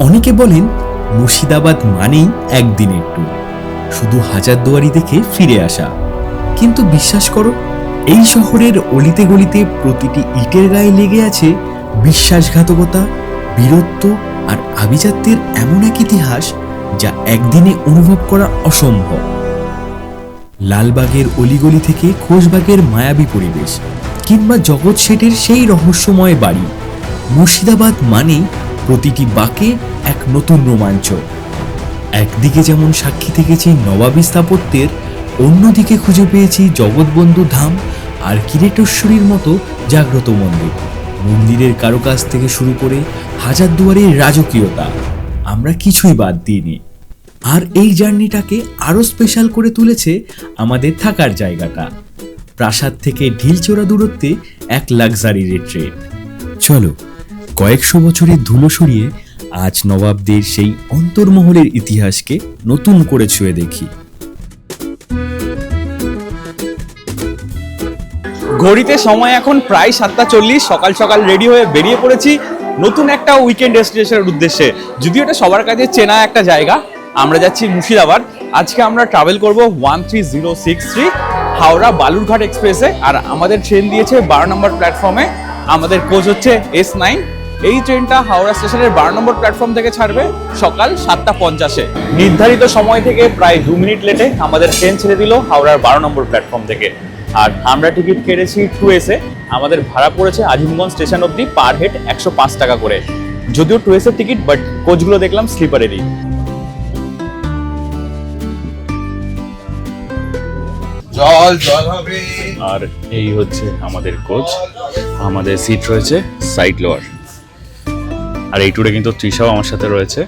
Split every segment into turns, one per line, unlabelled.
অনেকে বলেন মুর্শিদাবাদ মানেই একদিনের ট্যুর, শুধু হাজারদুয়ারি দেখে ফিরে আসা। কিন্তু বিশ্বাস করো, এই শহরের অলিতে গলিতে প্রতিটি ইটের গায়ে লেগে আছে বিশ্বাসঘাতকতা, বীরত্ব আর আভিজাত্যের এমন এক ইতিহাস যা একদিনে অনুভব করা অসম্ভব। লালবাগের অলিগলি থেকে খোশবাগের মায়াবী পরিবেশ, কিংবা জগৎ শেঠের সেই রহস্যময় বাড়ি, মুর্শিদাবাদ মানেই প্রতিটি বাঁকে এক নতুন রোমাঞ্চ। একদিকে যেমন সাক্ষী থেকেছি নবাবী স্থাপত্যের, অন্যদিকে খুঁজে পেয়েছি জগৎবন্ধু ধাম আর কিরেটেশ্বরীর মতো জাগ্রত মন্দির। মন্দিরের কারুকাজ থেকে শুরু করে হাজারদুয়ারির রাজকীয়তা, আমরা কিছুই বাদ দিইনি। আর এই জার্নিটাকে আরও স্পেশাল করে তুলেছে আমাদের থাকার জায়গাটা। প্রাসাদ থেকে ঢিলচোরা দূরত্বে এক লাক্সারি রিট্রিট। চলো কয়েকশো বছরের ধুলো সরিয়ে আজ নবাবদের সেই অন্তর্মহলের ইতিহাসকে নতুন করে ছুঁয়ে দেখি।
ঘড়িতে সময় এখন প্রায় 7:40। সকাল সকাল রেডি হয়ে বেরিয়ে পড়েছি নতুন একটা উইকেন্ড ডেস্টিনেশনের উদ্দেশ্যে। যদিও এটা সবার কাছে চেনা একটা জায়গা, আমরা যাচ্ছি মুর্শিদাবাদ। আজকে আমরা ট্রাভেল করব 13063 হাওড়া বালুরঘাট এক্সপ্রেসে। আর আমাদের ট্রেন দিয়েছে 12 নম্বর প্ল্যাটফর্মে। আমাদের কোচ হচ্ছে S9। এই ট্রেনটা হাওড়া স্টেশনের 12 নম্বর প্ল্যাটফর্ম থেকে ছাড়বে সকাল 7:50-এ। নির্ধারিত সময় থেকে প্রায় 2 মিনিট লেটে আমাদের ট্রেন ছেড়ে দিল হাওড়ার 12 নম্বর প্ল্যাটফর্ম থেকে। আর আমরা টিকিট কেটেছি 2S-এ। আমাদের ভাড়া পড়েছে আজিমগঞ্জ স্টেশন অবধি পার হেড 105 টাকা করে। যদিও 2S-এর টিকিট, বাট কোচগুলো দেখলাম স্লিপারেরই।
জল হবে।
আর এই হচ্ছে আমাদের কোচ। আমাদের সিট রয়েছে সাইড লোয়ার। আর এই ট্যুরে কিন্তু তৃষাও আমার সাথে রয়েছে।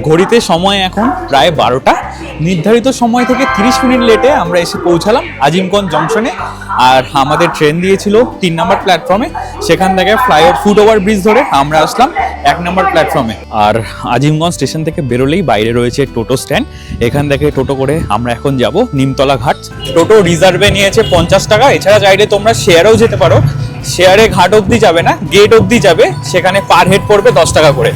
ঘড়িতে সময় এখন প্রায় 12টা। নির্ধারিত সময় থেকে 30 মিনিট লেটে আমরা এসে পৌঁছালাম আজিমগঞ্জ জংশনে। আর আমাদের ট্রেন দিয়েছিল 3 নম্বর প্ল্যাটফর্মে। সেখান থেকে ফুট ওভার ব্রিজ ধরে আমরা আসলাম 1 নম্বর প্ল্যাটফর্মে। আর আজিমগঞ্জ স্টেশন থেকে বেরোলেই বাইরে রয়েছে টোটো স্ট্যান্ড। এখান থেকে টোটো করে আমরা এখন যাব নিমতলা ঘাট। টোটো রিজার্ভে নিয়েছে 50 টাকা। এছাড়া চাইলে তোমরা শেয়ারেও যেতে পারো। শেয়ারে ঘাট অবধি যাবে না, গেট অবধি যাবে, সেখানে পার হেড পড়বে 10 টাকা করে।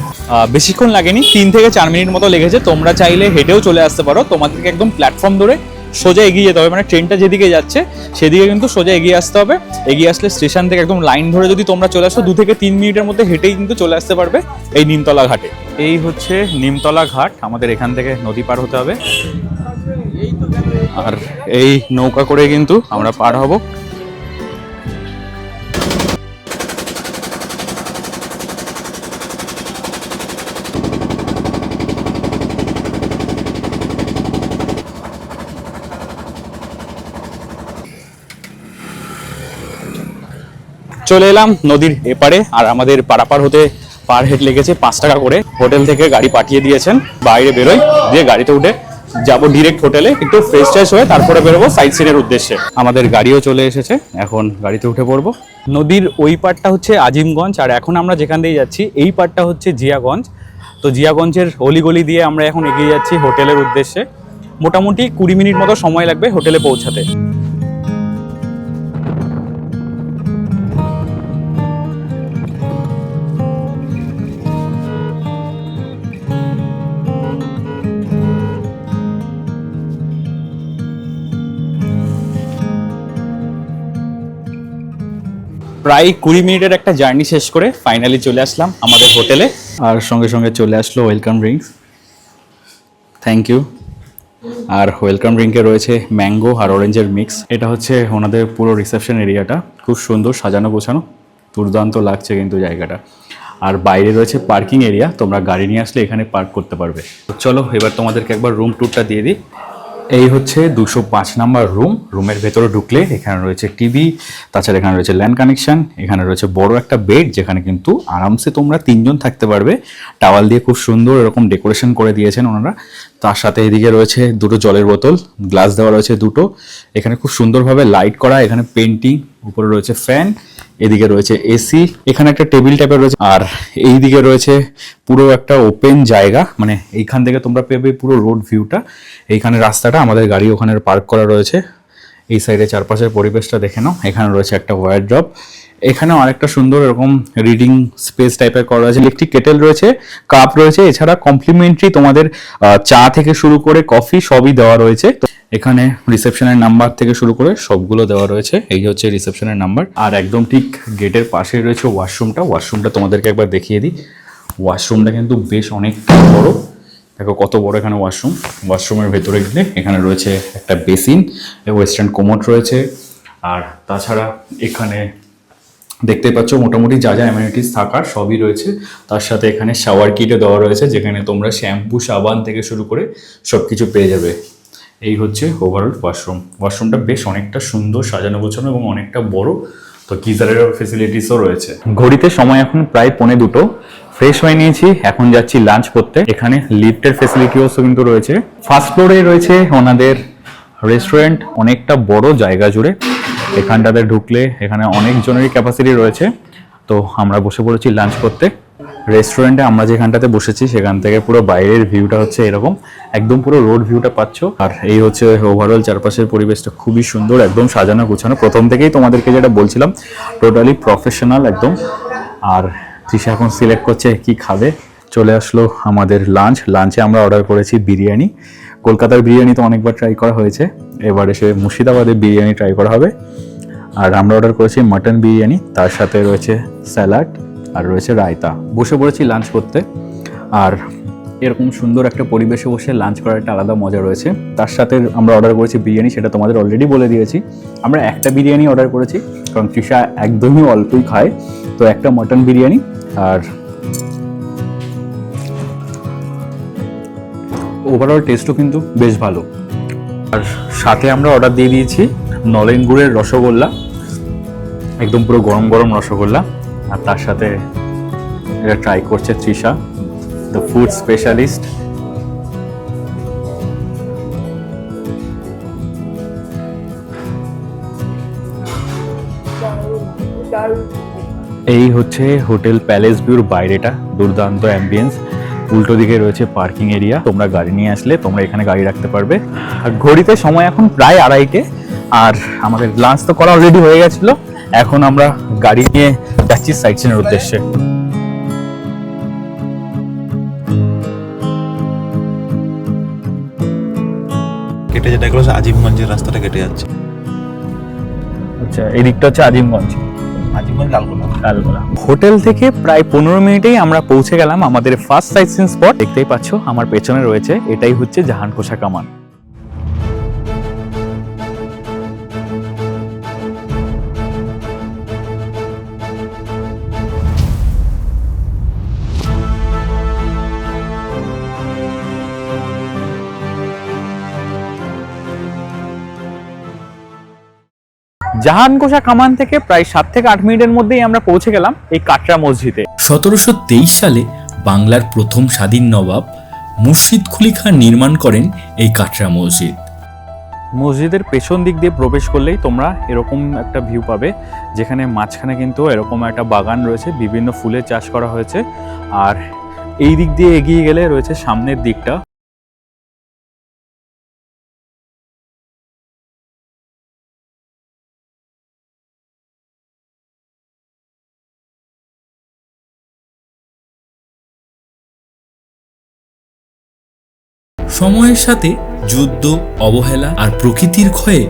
বেশিক্ষণ লাগেনি, 3 থেকে 4 মিনিট মতো লেগেছে। তোমরা চাইলে হেঁটেও চলে আসতে পারো। তোমাদেরকে একদম প্ল্যাটফর্ম ধরে সোজা এগিয়ে যেতে হবে, মানে ট্রেনটা যেদিকে যাচ্ছে সেদিকে কিন্তু সোজা এগিয়ে আসতে হবে। এগিয়ে আসলে স্টেশন থেকে একদম লাইন ধরে যদি তোমরা চলে আসো 2 থেকে 3 মিনিটের মধ্যে হেঁটেই কিন্তু চলে আসতে পারবে এই নিমতলা ঘাটে। এই হচ্ছে নিমতলা ঘাট। আমাদের এখান থেকে নদী পার হতে হবে। আর এই নৌকা করে কিন্তু আমরা পার হব। চলে এলাম নদীর এপারে। আর আমাদের পারাপার হতে পার হেড লেগেছে 5 টাকা করে। হোটেল থেকে গাড়ি পাঠিয়ে দিয়েছেন, বাইরে বেরোই, দিয়ে গাড়িতে উঠে যাবো ডিরেক্ট হোটেলে, একটু ফ্রেশ ট্রেশ হয়ে তারপরে বেরোবো সাইট সিনের উদ্দেশ্যে। আমাদের গাড়িও চলে এসেছে, এখন গাড়িতে উঠে পড়বো। নদীর ওই পারটা হচ্ছে আজিমগঞ্জ, আর এখন আমরা যেখান দিয়ে যাচ্ছি এই পারটা হচ্ছে জিয়াগঞ্জ। তো জিয়াগঞ্জের অলিগলি দিয়ে আমরা এখন এগিয়ে যাচ্ছি হোটেলের উদ্দেশ্যে। মোটামুটি 20 মিনিট মতো সময় লাগবে হোটেলে পৌঁছাতে। প্রায় 20 মিনিটের একটা জার্নি শেষ করে ফাইনালি চলে আসলাম আমাদের হোটেলে। আর সঙ্গে সঙ্গে চলে আসলো ওয়েলকাম ড্রিঙ্কস। Thank you. আর ওয়েলকাম ড্রিঙ্কে রয়েছে ম্যাঙ্গো আর অরেঞ্জের মিক্স। এটা হচ্ছে ওনাদের পুরো রিসেপশন এরিয়াটা, খুব সুন্দর সাজানো গোছানো, দুর্দান্ত লাগছে কিন্তু জায়গাটা। আর বাইরে রয়েছে পার্কিং এরিয়া, তোমরা গাড়ি নিয়ে আসলে এখানে পার্ক করতে পারবে। চলো এবার তোমাদেরকে একবার রুম ট্যুরটা দিয়ে দিই। এই হচ্ছে 205 নাম্বার রুম। রুমের ভেতরে ঢুকলে এখানে রয়েছে টিভি, তাছাড়া এখানে রয়েছে ল্যান্ড কানেকশন, এখানে রয়েছে বড় একটা বেড যেখানে কিন্তু আরামসে তোমরা 3 জন থাকতে পারবে। টাওয়াল দিয়ে খুব সুন্দর এরকম ডেকোরেশন করে দিয়েছেন ওনারা। তার সাথে এদিকে রয়েছে দুটো জলের বোতল, গ্লাস দেওয়া রয়েছে দুটো। এখানে খুব সুন্দরভাবে লাইট করা, এখানে পেন্টিং, উপরে রয়েছে ফ্যান, এদিকে রয়েছে এসি, এখানে একটা টেবিল টাইপের রয়েছে। আর এই দিকে রয়েছে পুরো একটা ওপেন জায়গা, মানে এইখান থেকে তোমরা পেবে পুরো রোড ভিউটা। এইখানে রাস্তাটা, আমাদের গাড়ি ওখানে পার্ক করা রয়েছে। এই সাইডে চারপাশের পরিবেশটা দেখে নাও। এখানে রয়েছে একটা ওয়ারড্রপ, এখানেও আরেকটা সুন্দর এরকম রিডিং স্পেস টাইপের করা রয়েছে। ইলেকট্রিক কেটেল রয়েছে, কাপ রয়েছে, এছাড়া কমপ্লিমেন্টারি তোমাদের চা থেকে শুরু করে কফি সবই দেওয়া রয়েছে। এখানে রিসেপশনের নাম্বার থেকে শুরু করে সবগুলো দেওয়া রয়েছে। এই হচ্ছে রিসেপশনের নাম্বার। আর একদম ঠিক গেটের পাশেই রয়েছে ওয়াশরুমটা তোমাদেরকে একবার দেখিয়ে দিই। ওয়াশরুমটা কিন্তু বেশ অনেক বড়, দেখো কত বড় এখানে ওয়াশরুমের ভেতরে গেলে এখানে রয়েছে একটা বেসিন, ওয়েস্টার্ন কোমোড রয়েছে। আর তাছাড়া এখানে দেখতে পাচ্ছ মোটামুটি যা যা অ্যামিনিটিস থাকার সবই রয়েছে। তার সাথে এখানে শাওয়ার কিটও দেওয়া রয়েছে, যেখানে তোমরা শ্যাম্পু সাবান থেকে শুরু করে সব কিছু পেয়ে যাবে। এই হচ্ছে ওভারঅল ওয়াশরুমটা বেশ অনেকটা সুন্দর সাজানো গোছানো এবং অনেকটা বড়। তো গিজারের ফেসিলিটিসও রয়েছে। ঘড়িতে সময় এখন প্রায় 1:45। ফ্রেশ হয়ে নিয়েছি, এখন যাচ্ছি লাঞ্চ করতে। এখানে লিফটের ফেসিলিটিও কিন্তু রয়েছে। ফার্স্ট ফ্লোরে রয়েছে ওনাদের রেস্টুরেন্ট, অনেকটা বড় জায়গা জুড়ে। এখানটাতে ঢুকলে এখানে অনেক জনেরই ক্যাপাসিটি রয়েছে। তো আমরা বসে পড়েছি লাঞ্চ করতে। রেস্টুরেন্টে আমরা যেখানটাতে বসেছি সেখান থেকে পুরো বাইরের ভিউটা হচ্ছে এরকম, একদম পুরো রোড ভিউটা পাচ্ছ। আর এই হচ্ছে ওভারঅল চারপাশের পরিবেশটা খুবই সুন্দর, একদম সাজানো গোছানো। প্রথম থেকেই তোমাদেরকে যেটা বলছিলাম, টোটালি প্রফেশনাল একদম। আর তৃষা এখন সিলেক্ট করছে কি খাবে। চলে আসলো আমাদের লাঞ্চে আমরা অর্ডার করেছি বিরিয়ানি। কলকাতার বিরিয়ানি তো অনেকবার ট্রাই করা হয়েছে, এবার এসে মুর্শিদাবাদের বিরিয়ানি ট্রাই করা হবে। আর আমরা অর্ডার করেছি মাটন বিরিয়ানি, তার সাথে রয়েছে স্যালাড আর রয়েছে রায়তা। বসে পড়েছি লাঞ্চ করতে। আর এরকম সুন্দর একটা পরিবেশে বসে লাঞ্চ করার একটা আলাদা মজা রয়েছে। তার সাথে আমরা অর্ডার করেছি বিরিয়ানি, সেটা তোমাদের অলরেডি বলে দিয়েছি। আমরা একটা বিরিয়ানি অর্ডার করেছি, কারণ তৃষা একদমই অল্পই খায়। তো একটা মাটন বিরিয়ানি, আর ওভারঅল টেস্টও কিন্তু বেশ ভালো। আর সাথে আমরা অর্ডার দিয়ে দিয়েছি নলেন গুড়ের রসগোল্লা, একদম পুরো গরম গরম রসগোল্লা। আর তার সাথে এটা ট্রাই করছে তৃষা, দ্য ফুড স্পেশালিস্ট। এই হচ্ছে হোটেল প্যালেস ভিউর বাইরেটা, দুর্দান্ত অ্যাম্বিয়েন্স। উল্টো দিকে রয়েছে পার্কিং এরিয়া, তোমরা গাড়ি নিয়ে আসলে তোমরা এখানে গাড়ি রাখতে পারবে। আর ঘড়িতে সময় এখন প্রায় 2:30। আর আমাদের লাঞ্চ তো করা অলরেডি হয়ে গেছিল, এখন আমরা গাড়ি নিয়ে যাচ্ছি সাইট সিনের উদ্দেশ্যে।
কেটে যেটা গেলো আজিমগঞ্জের রাস্তাটা কেটে যাচ্ছে।
আচ্ছা, এই দিকটা হচ্ছে আজিমগঞ্জ।
আজিমগঞ্জ লালগোলা।
হোটেল থেকে প্রায় 15 মিনিটেই আমরা পৌঁছে গেলাম আমাদের ফার্স্ট সাইট সিন স্পট। দেখতেই পাচ্ছ আমার পেছনে রয়েছে, এটাই হচ্ছে জাহানকোষা কামান। জাহানকোষা কামান থেকে প্রায় 7 থেকে 8 মিনিটের মধ্যেই আমরা পৌঁছে গেলাম এই কাটরা মসজিদে।
1723 সালে বাংলার প্রথম স্বাধীন নবাব মুর্শিদ কুলি খান নির্মাণ করেন এই কাটরা মসজিদ।
মসজিদের পেছন দিক দিয়ে প্রবেশ করলেই তোমরা এরকম একটা ভিউ পাবে, যেখানে মাঝখানে কিন্তু এরকম একটা বাগান রয়েছে, বিভিন্ন ফুলের চাষ করা হয়েছে। আর এই দিক দিয়ে এগিয়ে গেলে রয়েছে সামনের দিকটা।
সময়ের সাথে যুদ্ধ, অবহেলা আর প্রকৃতির ক্ষয়ে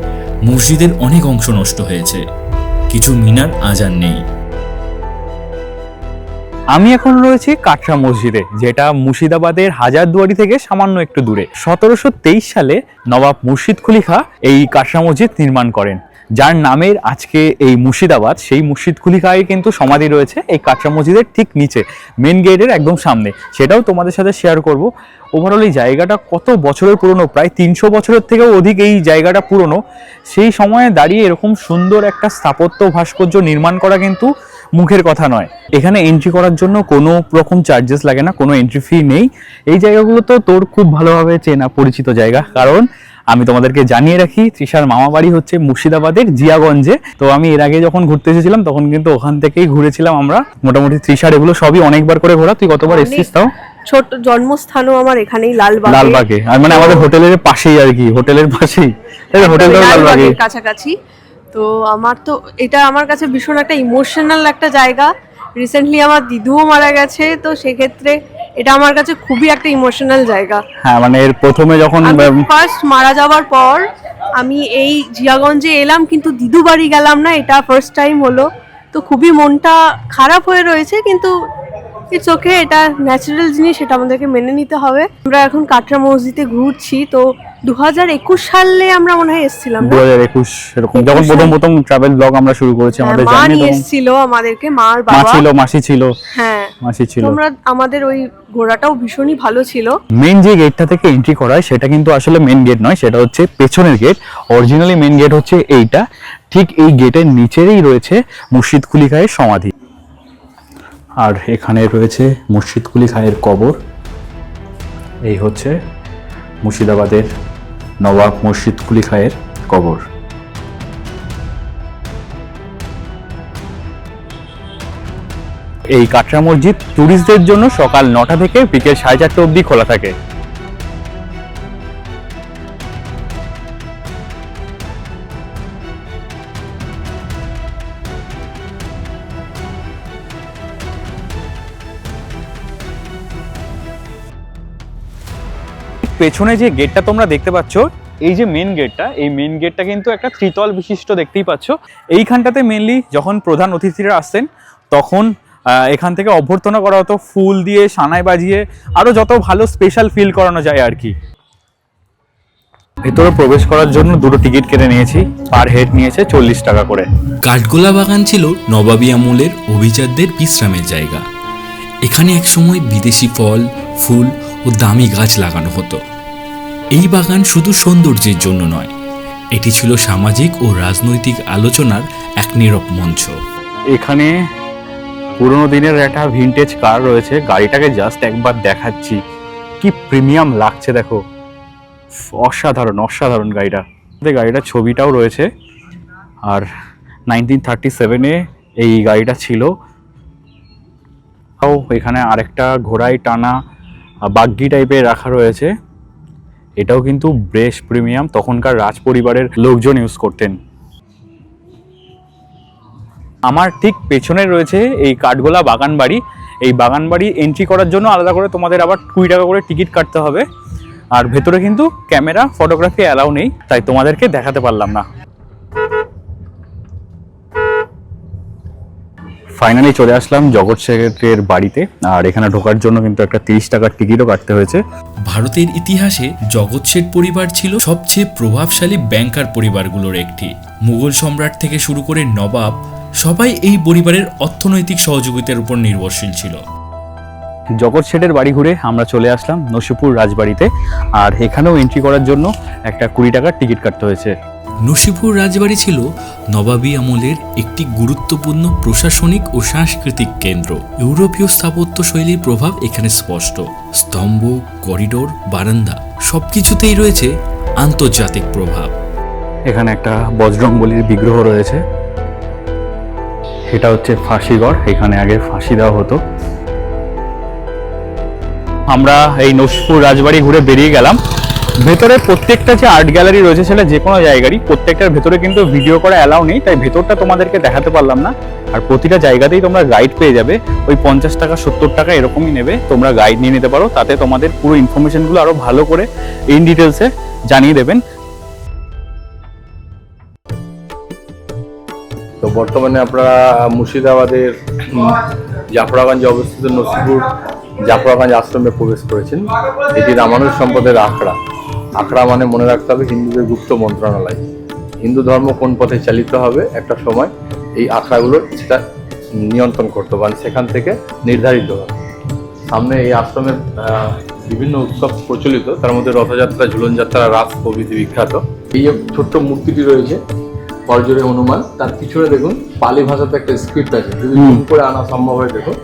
মসজিদের অনেক অংশ নষ্ট হয়েছে, কিছু মিনার আজ আর নেই।
আমি এখন রয়েছি কাটরা মসজিদে, যেটা মুর্শিদাবাদের হাজারদুয়ারি থেকে সামান্য একটু দূরে। 1723 সালে নবাব মুর্শিদ কুলি খাঁ এই কাটরা মসজিদ নির্মাণ করেন, যার নামের আজকে এই মুর্শিদাবাদ। সেই মুর্শিদ কুলি খাঁয়ের কিন্তু সমাধি রয়েছে এই কাটরা মসজিদের ঠিক নিচে, মেন গেটের একদম সামনে। সেটাও তোমাদের সাথে শেয়ার করব। ওভারঅল এই জায়গাটা কত বছরের পুরনো, প্রায় 300 বছরের থেকেও অধিক এই জায়গাটা পুরনো। সেই সময়ে দাঁড়িয়ে এরকম সুন্দর একটা স্থাপত্য ভাস্কর্য নির্মাণ করা কিন্তু মুখের কথা নয়। এখানে এন্ট্রি করার জন্য কোনো রকম চার্জেস লাগে না, কোনো এন্ট্রি ফি নেই। এই জায়গাগুলো তো তোর খুব ভালোভাবে চেনা পরিচিত জায়গা, কারণ আমি তোমাদেরকে জানিয়ে রাখি তৃষার মামা বাড়ি হচ্ছে মুর্শিদাবাদের জিয়াগঞ্জে। তো আমি এর আগে যখন ঘুরতে এসেছিলাম তখন কিন্তু ওখান থেকেই ঘুরেছিলাম আমরা। মোটামুটি তৃষার এগুলো সবই অনেকবার করে ঘোরা। তুই কতবার এসেছিস তাও?
ছোট জন্মস্থানও আমার এখানেই, লালবাগে।
লালবাগে, আর মানে আমাদের হোটেলের পাশেই আর কি, হোটেলের পাশেই। হোটেলটা লালবাগে
লালবাগের কাছাকাছি। তো আমার তো এটা আমার কাছে ভীষণ একটা ইমোশনাল একটা জায়গা। রিসেন্টলি আমার দিদুও মারা গেছে, তো সেক্ষেত্রে এটা আমার কাছে খুবই একটা ইমোশনাল জায়গা।
হ্যাঁ, মানে এর প্রথমে যখন
ফার্স্ট মারা যাওয়ার পর আমি এই জিয়াগঞ্জে এলাম, কিন্তু দিদু বাড়ি গেলাম না, এটা ফার্স্ট টাইম হলো। তো খুবই মনটা খারাপ হয়ে রয়েছে, কিন্তু ইটস ওকে, এটা ন্যাচারাল জিনিস, এটা আমাদেরকে মেনে নিতে হবে। আমরা এখন কাটরা মসজিদে ঘুরছি। তো 2021 সালে আমরা মনে হয় এসেছিলাম,
2021 এরকম যখন প্রথম ট্রাভেল ব্লগ আমরা শুরু করেছি আমাদের
মা
জার্নি,
নিয়ে
তখন
এসেছিল আমাদেরকে, মার
মা
বাবা
ছিল, মাসি ছিল।
হ্যাঁ,
মাসি ছিল।
তোমরা আমাদের ওই ঘোরাটাও ভীষণই ভালো ছিল।
মেন যে গেটটা থেকে এন্ট্রি করা হয় সেটা কিন্তু আসলে মেন গেট নয়, সেটা হচ্ছে পেছনের গেট। অরিজিনালি মেন গেট হচ্ছে এইটা। ঠিক এই গেটের নিচেরই রয়েছে মুর্শিদ কুলি খায়ের সমাধি, আর এখানে রয়েছে মুর্শিদ কুলি খায়ের কবর। এই হচ্ছে মুর্শিদাবাদের নবাব মুর্শিদ কুলি খায়ের কবর। এই কাটরা মসজিদ ট্যুরিস্টদের জন্য সকাল 9টা থেকে বিকেল 4:30 অবধি খোলা থাকে। পেছনে যে গেটটা তোমরা দেখতে পাচ্ছ, এই যে মেন গেটটা, এই মেন গেটটা কিন্তু একটা ত্রিতল বিশিষ্ট, দেখতেই পাচ্ছ। এইখানটাতে মেনলি যখন প্রধান অতিথিরা আসতেন তখন এখান থেকে অভ্যর্থনা করা হতো ফুল দিয়ে, সানাই বাজিয়ে, আরো যত ভালো স্পেশাল ফিল করানো যায় আর কি। ভেতরে প্রবেশ করার জন্য দুটো টিকিট কেটে নিয়েছি, পার হেড নিয়েছে 40 টাকা করে।
কাঠগোলা বাগান ছিল নবাবী আমলের অভিজাতদের বিশ্রামের জায়গা। এখানে একসময় বিদেশি ফল, ফুল ও দামি গাছ লাগানো হতো। এই বাগান শুধু সৌন্দর্যের জন্য নয়, এটি ছিল সামাজিক ও রাজনৈতিক আলোচনার এক নীরব মঞ্চ।
এখানে পুরোনো দিনের একটা ভিনটেজ কার রয়েছে, গাড়িটাকে জাস্ট একবার দেখাচ্ছি, কি প্রিমিয়াম লাগছে দেখো, অসাধারণ অসাধারণ গাড়িটা। গাড়িটার ছবিটাও রয়েছে, আর 1937-এ এই গাড়িটা ছিল। এখানে আরেকটা ঘোড়ায় টানা বাগ্গি টাইপের রাখা রয়েছে, এটাও কিন্তু বেশ প্রিমিয়াম, তখনকার রাজ পরিবারের লোকজন ইউজ করতেন। আমার ঠিক পেছনে রয়েছে এই কাঠগোলা বাগান বাড়ি। এই বাগান বাড়ি এন্ট্রি করার জন্য আলাদা করে তোমাদের আবার 20 টাকা করে টিকিট কাটতে হবে, আর ভেতরে কিন্তু ক্যামেরা ফটোগ্রাফি অ্যালাউ নেই, তাই তোমাদেরকে দেখাতে পারলাম না। ফাইনালি চলে আসলাম জগৎ শেঠের বাড়িতে, আর এখানে ঢোকার জন্য কিন্তু একটা 30 টাকার টিকিটও কাটতে হয়েছে।
ভারতের ইতিহাসে জগৎ শেঠ পরিবার ছিল সবচেয়ে প্রভাবশালী ব্যাংকার পরিবারগুলোর একটি। মুঘল সম্রাট থেকে শুরু করে নবাব, সবাই এই পরিবারের অর্থনৈতিক সহযোগিতার উপর নির্ভরশীল ছিল।
জগৎ শেঠের বাড়ি ঘুরে আমরা চলে আসলাম নসিপুর রাজবাড়িতে, আর এখানেও এন্ট্রি করার জন্য একটা 20 টাকার টিকিট কাটতে হয়েছে।
নসিপুর রাজবাড়ি ছিল নবাবী আমলের একটি গুরুত্বপূর্ণ প্রশাসনিক ও সাংস্কৃতিক কেন্দ্র। ইউরোপীয় স্থাপত্য শৈলীর প্রভাব এখানে স্পষ্ট। স্তম্ভ, করিডোর, বারান্দা সবকিছুতেই রয়েছে আন্তর্জাতিক প্রভাব।
এখানে একটা বজরংবলীর বিগ্রহ রয়েছে, এটা হচ্ছে ফাঁসিঘর, এখানে আগে ফাঁসি দেওয়া হতো। আমরা এই নসিপুর রাজবাড়ি ঘুরে বেরিয়ে গেলাম। ভেতরে প্রত্যেকটা যে আর্ট গ্যালারি রয়েছে, সেটা যে কোনো জায়গারই, প্রত্যেকটার ভেতরে কিন্তু ভিডিও করা অ্যালাউ নেই, তাই ভেতরটা তোমাদেরকে দেখাতে পারলাম না। আর প্রতিটা জায়গাতেই তোমরা গাইড পেয়ে যাবে, ওই 50 টাকা 70 টাকা এরকমই নেবে, তোমরা গাইড নিয়ে নিতে পারো, তাতে তোমাদের পুরো ইনফরমেশনগুলো আরো ভালো করে ইন ডিটেলসে জানিয়ে দেবেন।
তো বর্তমানে আপনারা মুর্শিদাবাদের জাফরাগঞ্জে অবস্থিত নসিপুর জাফরাগঞ্জ আশ্রমে প্রবেশ করেছেন। এটি রামানুজ সম্পদের আখড়া। আখড়া মানে মনে রাখতে হবে হিন্দুদের গুপ্ত মন্ত্রণালয়। হিন্দু ধর্ম কোন পথে চালিত হবে একটা সময় এই আখড়াগুলো সেটা নিয়ন্ত্রণ করতো, মানে সেখান থেকে নির্ধারিত হবে। সামনে এই আশ্রমের বিভিন্ন উৎসব প্রচলিত, তার মধ্যে রথযাত্রা, ঝুলন যাত্রা, রাস প্রভৃতি বিখ্যাত। এই ছোট্ট মূর্তিটি রয়েছে, করজোড়ে হনুমান, তার পিছনে দেখুন পালি ভাষাতে একটা স্ক্রিপ্ট আছে, যদি জুম করে আনা সম্ভব হয় দেখুন।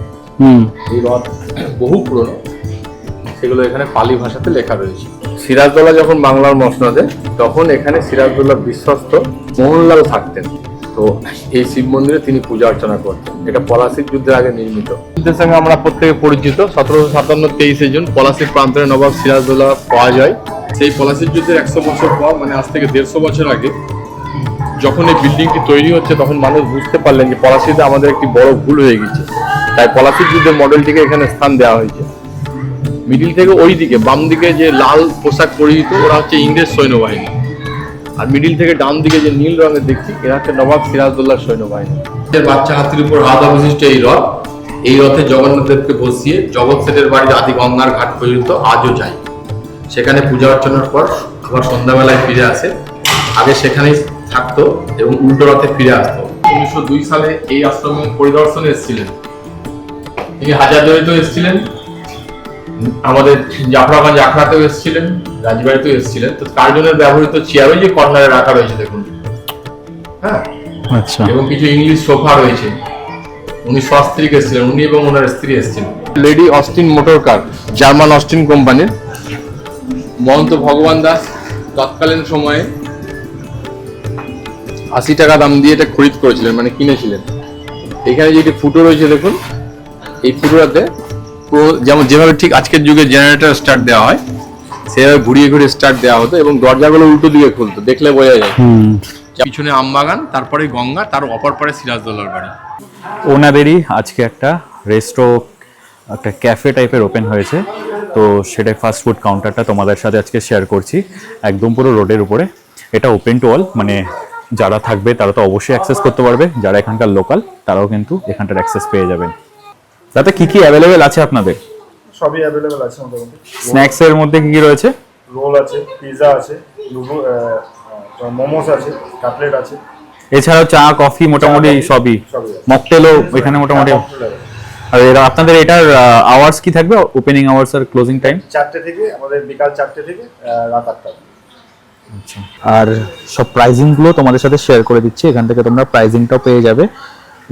এই রথ বহু পুরনো, সেগুলো এখানে পালি ভাষাতে লেখা রয়েছে। সিরাজদৌল্লা যখন বাংলার মসনদে, তখন এখানে সিরাজদৌল্লার বিশ্বস্ত মোহনলাল থাকতেন। তো এই শিব মন্দিরে তিনি পূজা অর্চনা করতেন। এটা পলাশির যুদ্ধের আগে নির্মিত। যুদ্ধের সঙ্গে আমরা প্রত্যেকে পরিচিত। 1757 23 জুন পলাশির প্রান্তরে নবাব সিরাজদৌল্লা পাওয়া যায়। সেই পলাশির যুদ্ধের 100 বছর পর, মানে আজ থেকে 150 বছর আগে, যখন এই বিল্ডিংটি তৈরি হচ্ছে, তখন মানুষ বুঝতে পারলেন যে পলাশিতে আমাদের একটি বড় ভুল হয়ে গেছে। তাই পলাশির যুদ্ধের মডেলটিকে এখানে স্থান দেওয়া হয়েছে। মিডিল থেকে ওই দিকে বাম দিকে যে লাল পোশাক পরিহিত, ওরা হচ্ছে ইংরেজ সৈন্যবাহিনী। আর মিডিল থেকে ডান দিকে যে নীল রঙের দেখছি, এরা হচ্ছে নবাব সিরাজদৌল্লার সৈন্যবাহিনী। বাচ্চা হাতির উপর আধা বিশিষ্ট এই রথ, এই রথে জগন্নাথ দেবকে বসিয়ে জগৎ সেটের বাড়ির আদি গঙ্গার ঘাট পর্যন্ত আজও যায়। সেখানে পূজা অর্চনার পর আবার সন্ধ্যাবেলায় ফিরে আসে। আগে সেখানেই থাকতো এবং উল্টো রথে ফিরে আসতো। 1902 সালে এই আশ্রমে পরিদর্শনে এসেছিলেন। তিনি হাজারদুয়ারিতেও এসেছিলেন, আমাদের জাফরাগঞ্জ আখড়াতেও এসেছিলেন, রাজবাড়িতেও এসেছিলেন। তো কার্জনের ব্যবহৃত চেয়ার ওই যে কর্নারে রাখা রয়েছে দেখুন, হ্যাঁ,
আচ্ছা।
এবং কিছু ইংলিশ সোফা রয়েছে। উনি সস্ত্রীক এসেছিলেন, উনি এবং ওনার স্ত্রী এসেছিলেন। Lady Austin motor car, German Austin কোম্পানির। মহন্ত ভগবান দাস তৎকালীন সময়ে 80 টাকা দাম দিয়ে এটা খরিদ করেছিলেন, মানে কিনেছিলেন। এখানে যেটি ফুটো রয়েছে দেখুন, এই ফুটোটাতে যেমন যেভাবে ঠিক আজকের যুগে জেনারেটর স্টার্ট দেওয়া হয়, সেভাবে ঘুরিয়ে ঘুরিয়ে স্টার্ট দেওয়া হতো এবং দরজাগুলো উল্টো দিকে খুলতো, দেখলে বোঝা যায়। পিছনে আমবাগান, তারপরে গঙ্গা, তার অপর পারে সিরাজদৌল্লার বাড়ি।
ওনাদেরই আজকে একটা রেস্টো, একটা ক্যাফে টাইপের ওপেন হয়েছে। তো সেটা ফাস্ট ফুড কাউন্টারটা তোমাদের সাথে আজকে শেয়ার করছি, একদম পুরো রোডের উপরে। এটা ওপেন টু অল, মানে যারা থাকবে তারা তো অবশ্যই অ্যাক্সেস করতে পারবে, যারা এখানকার লোকাল তারাও কিন্তু এখানটার অ্যাক্সেস পেয়ে যাবেন। তাতে কি কি অ্যাভেলেবেল আছে আপনাদের?
সবই অ্যাভেলেবেল আছে মোটামুটি।
স্ন্যাক্স এর মধ্যে কি কি রয়েছে?
রোল আছে, পিৎজা আছে, মোমোস আছে, কাটলেট আছে।
এছাড়াও চা কফি মোটামুটি সবই,
সবই আছে।
মকটেলও এখানে মোটামুটি। আর এরা আপনাদের এটার আওয়ার্স কি থাকবে, ওপেনিং আওয়ার্স আর ক্লোজিং টাইম?
4টে থেকে, আমাদের বিকাল 4টে থেকে রাত 8টা।
আচ্ছা, আর সব প্রাইজিং গুলো তোমাদের সাথে শেয়ার করে দিচ্ছি, এখান থেকে তোমরা প্রাইজিংটাও পেয়ে যাবে।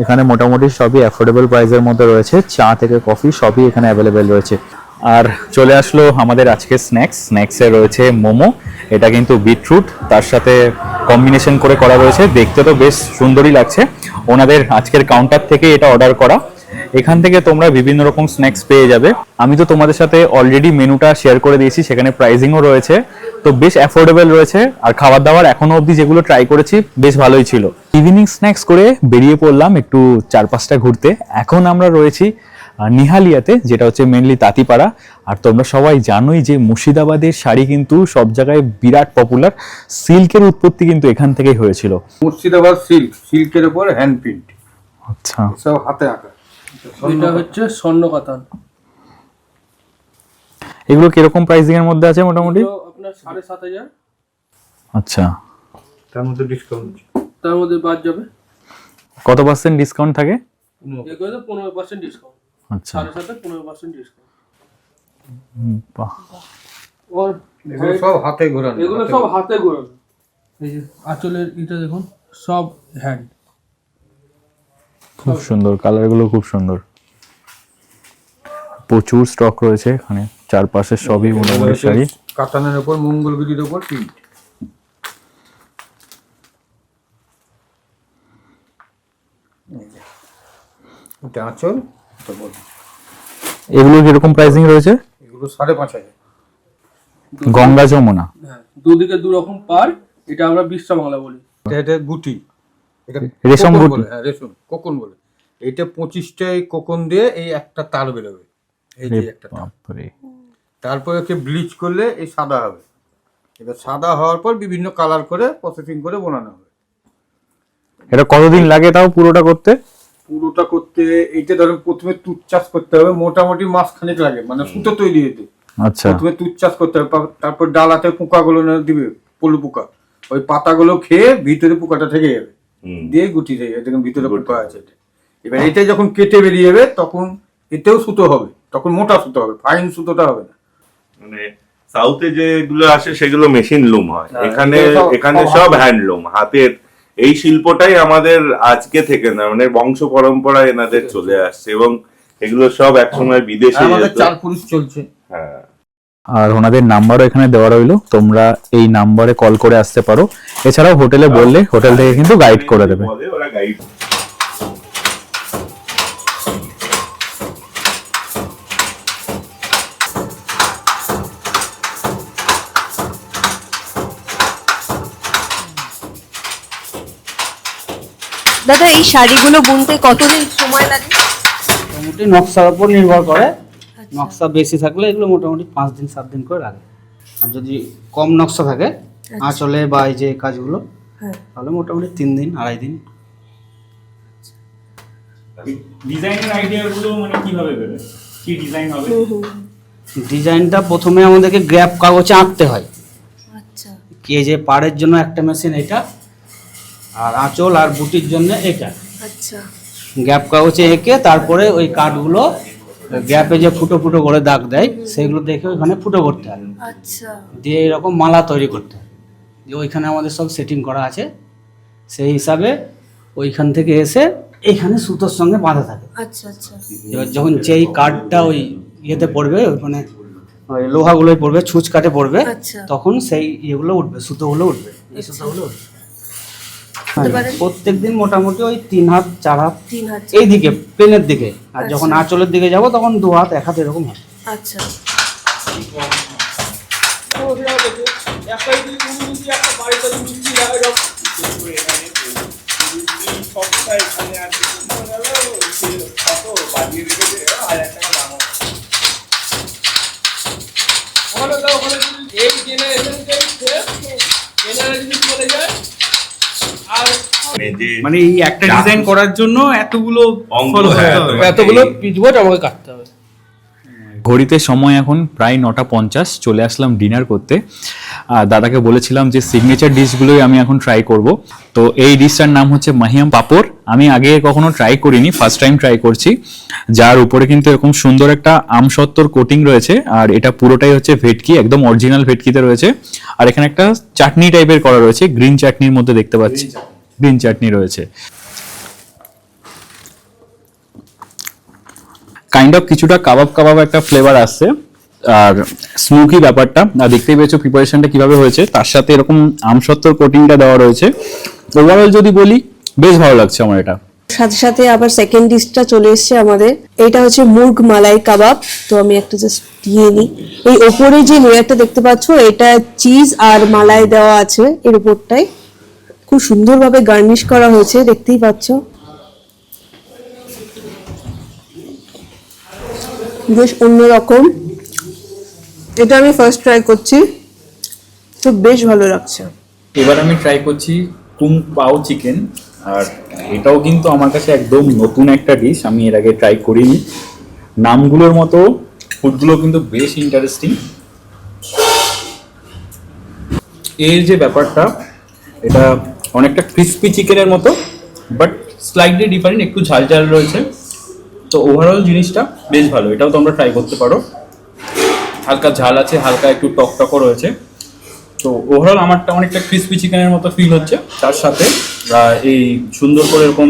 এখানে মোটামুটি সবই অ্যাফোর্ডেবল প্রাইসের মধ্যে রয়েছে, চা থেকে কফি সবই এখানে অ্যাভেলেবেল রয়েছে। আর চলে আসলো আমাদের আজকে স্ন্যাক্সে রয়েছে মোমো। এটা কিন্তু বিটরুট তার সাথে কম্বিনেশন করে করা রয়েছে, দেখতে তো বেশ সুন্দরই লাগছে। ওনাদের আজকের কাউন্টার থেকে এটা অর্ডার করা। এখান থেকে তোমরা বিভিন্ন রকম স্ন্যাক্স পেয়ে যাবে। আমি তো তোমাদের সাথে অলরেডি মেনুটা শেয়ার করে দিয়েছি, সেখানে প্রাইজিংও রয়েছে, তো বেশ অ্যাফোর্ডেবল রয়েছে। আর খাবার দাবার এখনো অবধি যেগুলো ট্রাই করেছি বেশ ভালোই ছিল। ইভিনিং স্ন্যাক্স করে বেরিয়ে পড়লাম একটু 4-5টা ঘুরতে। এখন আমরা রয়েছি নিহালিয়াতে, যেটা হচ্ছে মেনলি তাঁতিপাড়া। আর তোমরা সবাই জানোই যে মুর্শিদাবাদের শাড়ি কিন্তু সব জায়গায় বিরাট পপুলার। সিল্কের উৎপত্তি কিন্তু এখান থেকেই হয়েছিল।
মুর্শিদাবাদ সিল্কের উপর হ্যান্ড প্রিন্ট,
আচ্ছা,
সব হাতে আঁকা।
এটা হচ্ছে স্বর্ণ কাতান।
এগুলো কিরকম প্রাইসিং এর মধ্যে আছে মোটামুটি?
এগুলো আপনার 7,500।
আচ্ছা,
তার মধ্যে ডিসকাউন্ট
তার মধ্যে বাদ যাবে।
কত পার্সেন্ট ডিসকাউন্ট থাকে?
এগুলো তো 15% ডিসকাউন্ট।
আচ্ছা,
7,500 15% ডিসকাউন্ট।
বাহ,
ওর
এগুলো সব হাতে ঘোরানো,
এগুলো সব হাতে ঘোরানো। এই যে আঁচলের এটা দেখুন, সব হ্যান্ড।
খুব সুন্দর, কালারগুলো খুব সুন্দর। প্রচুর স্টক রয়েছে এখানে, চারপাশে সবই মোটামুটি শাড়ি।
কাতানের উপর, মঙ্গলগিরির উপর প্রিন্ট। এটা আঁচল, এটা বডি।
এগুলো কিরকম প্রাইসিং রয়েছে?
এগুলো 5,500।
গঙ্গা যমুনা,
হ্যাঁ, দুদিকে দু রকম পার। এটা আমরা বিশ্ব বাংলা বলি।
এটা গুটি, এটা
রেশম
কোকন
গুটি।
বলে, হ্যাঁ রেশম কোকন বলে। এটা 25টাই কোকন দিয়ে এই একটা তার বেরোবে, এই যে একটা তার।
বাপরে,
তারপরে ওকে ব্লিচ করলে এই সাদা হবে। এটা সাদা হওয়ার পর বিভিন্ন কালার করে প্রসেসিং করে বানানো হবে।
এটা কতদিন লাগে তাও পুরোটা করতে?
পুরোটা করতে এইটা ধরুন প্রথমে তুঁত চাষ করতে হবে, মোটামুটি মাসখানেক লাগে, মানে সুতো তৈরি হতে।
আচ্ছা,
প্রথমে তুঁত চাষ করতে হবে, তারপর ডালাতে পোকাগুলো দিবে, পলু পোকা। ওই পাতাগুলো খেয়ে ভিতরে পোকাটা থেকে যাবে, দিয়ে গুটি থেকে দেখুন ভিতরে পোকা আছে। এবার এটা যখন কেটে বেরিয়ে যাবে তখন এতেও সুতো হবে, তখন মোটা সুতো হবে, ফাইন সুতোটা হবে না।
মানে সাউথে যেগুলো আসে সেগুলো মেশিন লুম হয়,
না,
এখানে
এগুলো সব
এখানে সব হ্যান্ডলুম, হাতের এই শিল্পটাই আমাদের আজকে থেকে না, মানে বংশ পরম্পরায় এনাদের চলে আসছে, এবং এগুলো সব একসময় বিদেশে
আমাদের
যেত।
4 পুরুষ চলছে।
হ্যাঁ,
আর ওনাদের নাম্বারও এখানে দেওয়া রইলো, তোমরা এই নাম্বারে কল করে আসতে পারো। এছাড়াও হোটেলে বললে হোটেল থেকে কিন্তু গাইড করে দেবে।
বলে ওরা গাইড।
দাদা এই শাড়িগুলো বুনতে কতদিন সময় লাগে?
মোটামুটি নকশার উপর নির্ভর করে। নকশা বেশি থাকলে এগুলো মোটামুটি 5 দিন 7 দিন করে লাগে, আর যদি কম নকশা থাকে আঁচলে বা এই যে কাজগুলো তাহলে মোটামুটি 3 দিন 2.5 দিন।
ডিজাইনের আইডিয়াগুলো মানে কিভাবে বেরোয়, কি ডিজাইন হবে?
ডিজাইনটা প্রথমে আমাদেরকে গ্র্যাপ কাগজে আঁকতে হয়।
আচ্ছা
এই যে পাড়ের জন্য একটা মেশিন এটা, আর আঁচল আর বুটির জন্য এটা।
আচ্ছা
গ্যাপ কাগজে এঁকে তারপরে ওই কাঠগুলো গ্যাপে যে ফুটো ফুটো করে দাগ দেয় সেগুলো দেখে ওইখানে ফুটো করতে হয়,
আচ্ছা
দিয়ে এরকম মালা তৈরি করতে হয়। যে ওইখানে আমাদের সব সেটিং করা আছে, সেই হিসাবে ওইখান থেকে এসে এইখানে সুতোর সঙ্গে বাঁধা থাকে।
আচ্ছা আচ্ছা
এবার যখন যেই কাঠটা ওই ইয়েতে পড়বে, ওইখানে ওই লোহাগুলোই পড়বে, ছুঁচ কাটে পড়বে,
আচ্ছা।
তখন সেই ইয়েগুলো উঠবে, সুতোগুলো উঠবে, এই সুতোগুলো উঠবে।
পারেন?
প্রত্যেকদিন মোটামুটি ওই 3 হাত 4 হাত
3 হাত।
এই দিকে প্লেনের দিকে, আর যখন আঁচলের দিকে যাব তখন 2 হাত 1 হাত এরকম হয়।
আচ্ছা
মানে এই একটা ডিজাইন করার জন্য এতগুলো
অঙ্গ,
follow করতে
হ্যাঁ,
হবে।
তোমাকে
এতগুলো পিচবোর্ড আমাকে কাটতে হবে।
ঘড়িতে সময় এখন প্রায় 9:50, চলে আসলাম ডিনার করতে। আর দাদাকে বলেছিলাম যে সিগনেচার ডিশগুলোই আমি এখন ট্রাই করব। তো এই ডিশটার নাম হচ্ছে মাহিয়াম পাপড়। আমি আগে কখনো ট্রাই করিনি, ফার্স্ট টাইম ট্রাই করছি। যার উপরে কিন্তু এরকম সুন্দর একটা আমসত্ত্বর কোটিং রয়েছে, আর এটা পুরোটাই হচ্ছে ভেটকি, একদম অরিজিনাল ভেটকিতে রয়েছে। আর এখানে একটা চাটনি টাইপের করা রয়েছে, গ্রিন চাটনির মধ্যে দেখতে পাচ্ছি, গ্রিন চাটনি রয়েছে। কাইন্ড অফ কিছুটা কাবাব কাবাব একটা ফ্লেভার আসছে, আর স্মোকি ব্যাপারটা, আর দেখতেই পেয়েছো প্রিপারেশনটা কিভাবে হয়েছে, তার সাথে এরকম আমসত্ত্বর কোটিংটা দেওয়া রয়েছে। ওভারঅল যদি বলি বেশ ভালো লাগছে আমার এটা।
সাথে সাথে আবার সেকেন্ড ডিশটা চলে এসেছে আমাদের, এটা হচ্ছে মুর্গ মালাই কাবাব। তো আমি একটা জাস্ট দিয়ে নিই। এই ওপরে যে লেয়ারটা দেখতে পাচ্ছ, এটা চিজ আর মালাই দেওয়া আছে এর উপরটায়, খুব সুন্দরভাবে গার্নিশ করা হয়েছে, দেখতেই পাচ্ছ। বেশ অন্যরকম, এটা আমি ফার্স্ট ট্রাই করছি, তো বেশ ভালো লাগছে।
এবার আমি ট্রাই করছি কুং পাও চিকেন, আর এটাও কিন্তু আমার কাছে একদম নতুন একটা ডিশ, আমি এর আগে ট্রাই করিনি। নামগুলোর মতো ফুডগুলো কিন্তু বেশ ইন্টারেস্টিং। এর যে ব্যাপারটা, এটা অনেকটা ক্রিস্পি চিকেনের মতো, বাট স্লাইটলি ডিফারেন্ট, একটু ঝাল ঝাল রয়েছে। তো ওভারঅল জিনিসটা বেশ ভালো, এটাও তোমরা ট্রাই করতে পারো। হালকা ঝাল আছে, হালকা একটু টকটকও রয়েছে। তো ওভারঅল আমারটা অনেকটা ক্রিস্পি চিকেনের মতো ফিল হচ্ছে, তার সাথে এই সুন্দর করে এরকম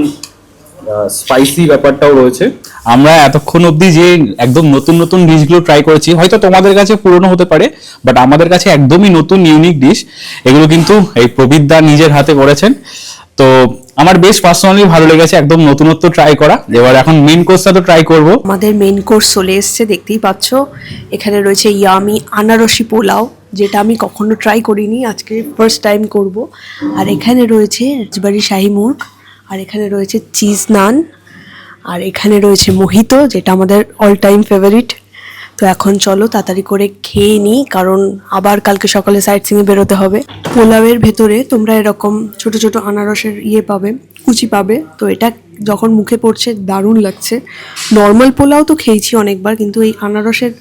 স্পাইসি ব্যাপারটাও রয়েছে। আমরা এতক্ষণ অবধি যে একদম নতুন নতুন ডিশগুলো ট্রাই করেছি, হয়তো তোমাদের কাছে পুরনো হতে পারে, বাট আমাদের কাছে একদমই নতুন ইউনিক ডিশ। এগুলো কিন্তু এই প্রবীরদা নিজের হাতে করেছেন। তো আমার বেশ পার্সোনালি ভালো লেগেছে একদম নতুনত্ব ট্রাই করা। এবার এখন মেন কোর্সটা তো ট্রাই করব।
আমাদের মেন কোর্স চলে এসেছে, দেখতেই পাচ্ছ। এখানে রয়েছে ইয়ামি আনারসি পোলাও, যেটা আমি কখনো ট্রাই করিনি, আজকে ফার্স্ট টাইম করব। আর এখানে রয়েছে রাজবাড়ি শাহী মুর্গ, আর এখানে রয়েছে চিজ নান, আর এখানে রয়েছে মোহিতো, যেটা আমাদের অল টাইম ফেভারিট। তো এখন চলো তাড়াতাড়ি করে খেয়ে নিই, কারণ আবার কালকে সকালে সাইট সিংয়ে বেরোতে হবে। পোলাওয়ের ভেতরে তোমরা এরকম ছোট ছোট আনারসের ইয়ে পাবে, কুচি পাবে। তো এটা যখন মুখে পড়ছে দারুণ লাগছে। নর্মাল পোলাও তো খেয়েছি অনেকবার, কিন্তু এই আনারসের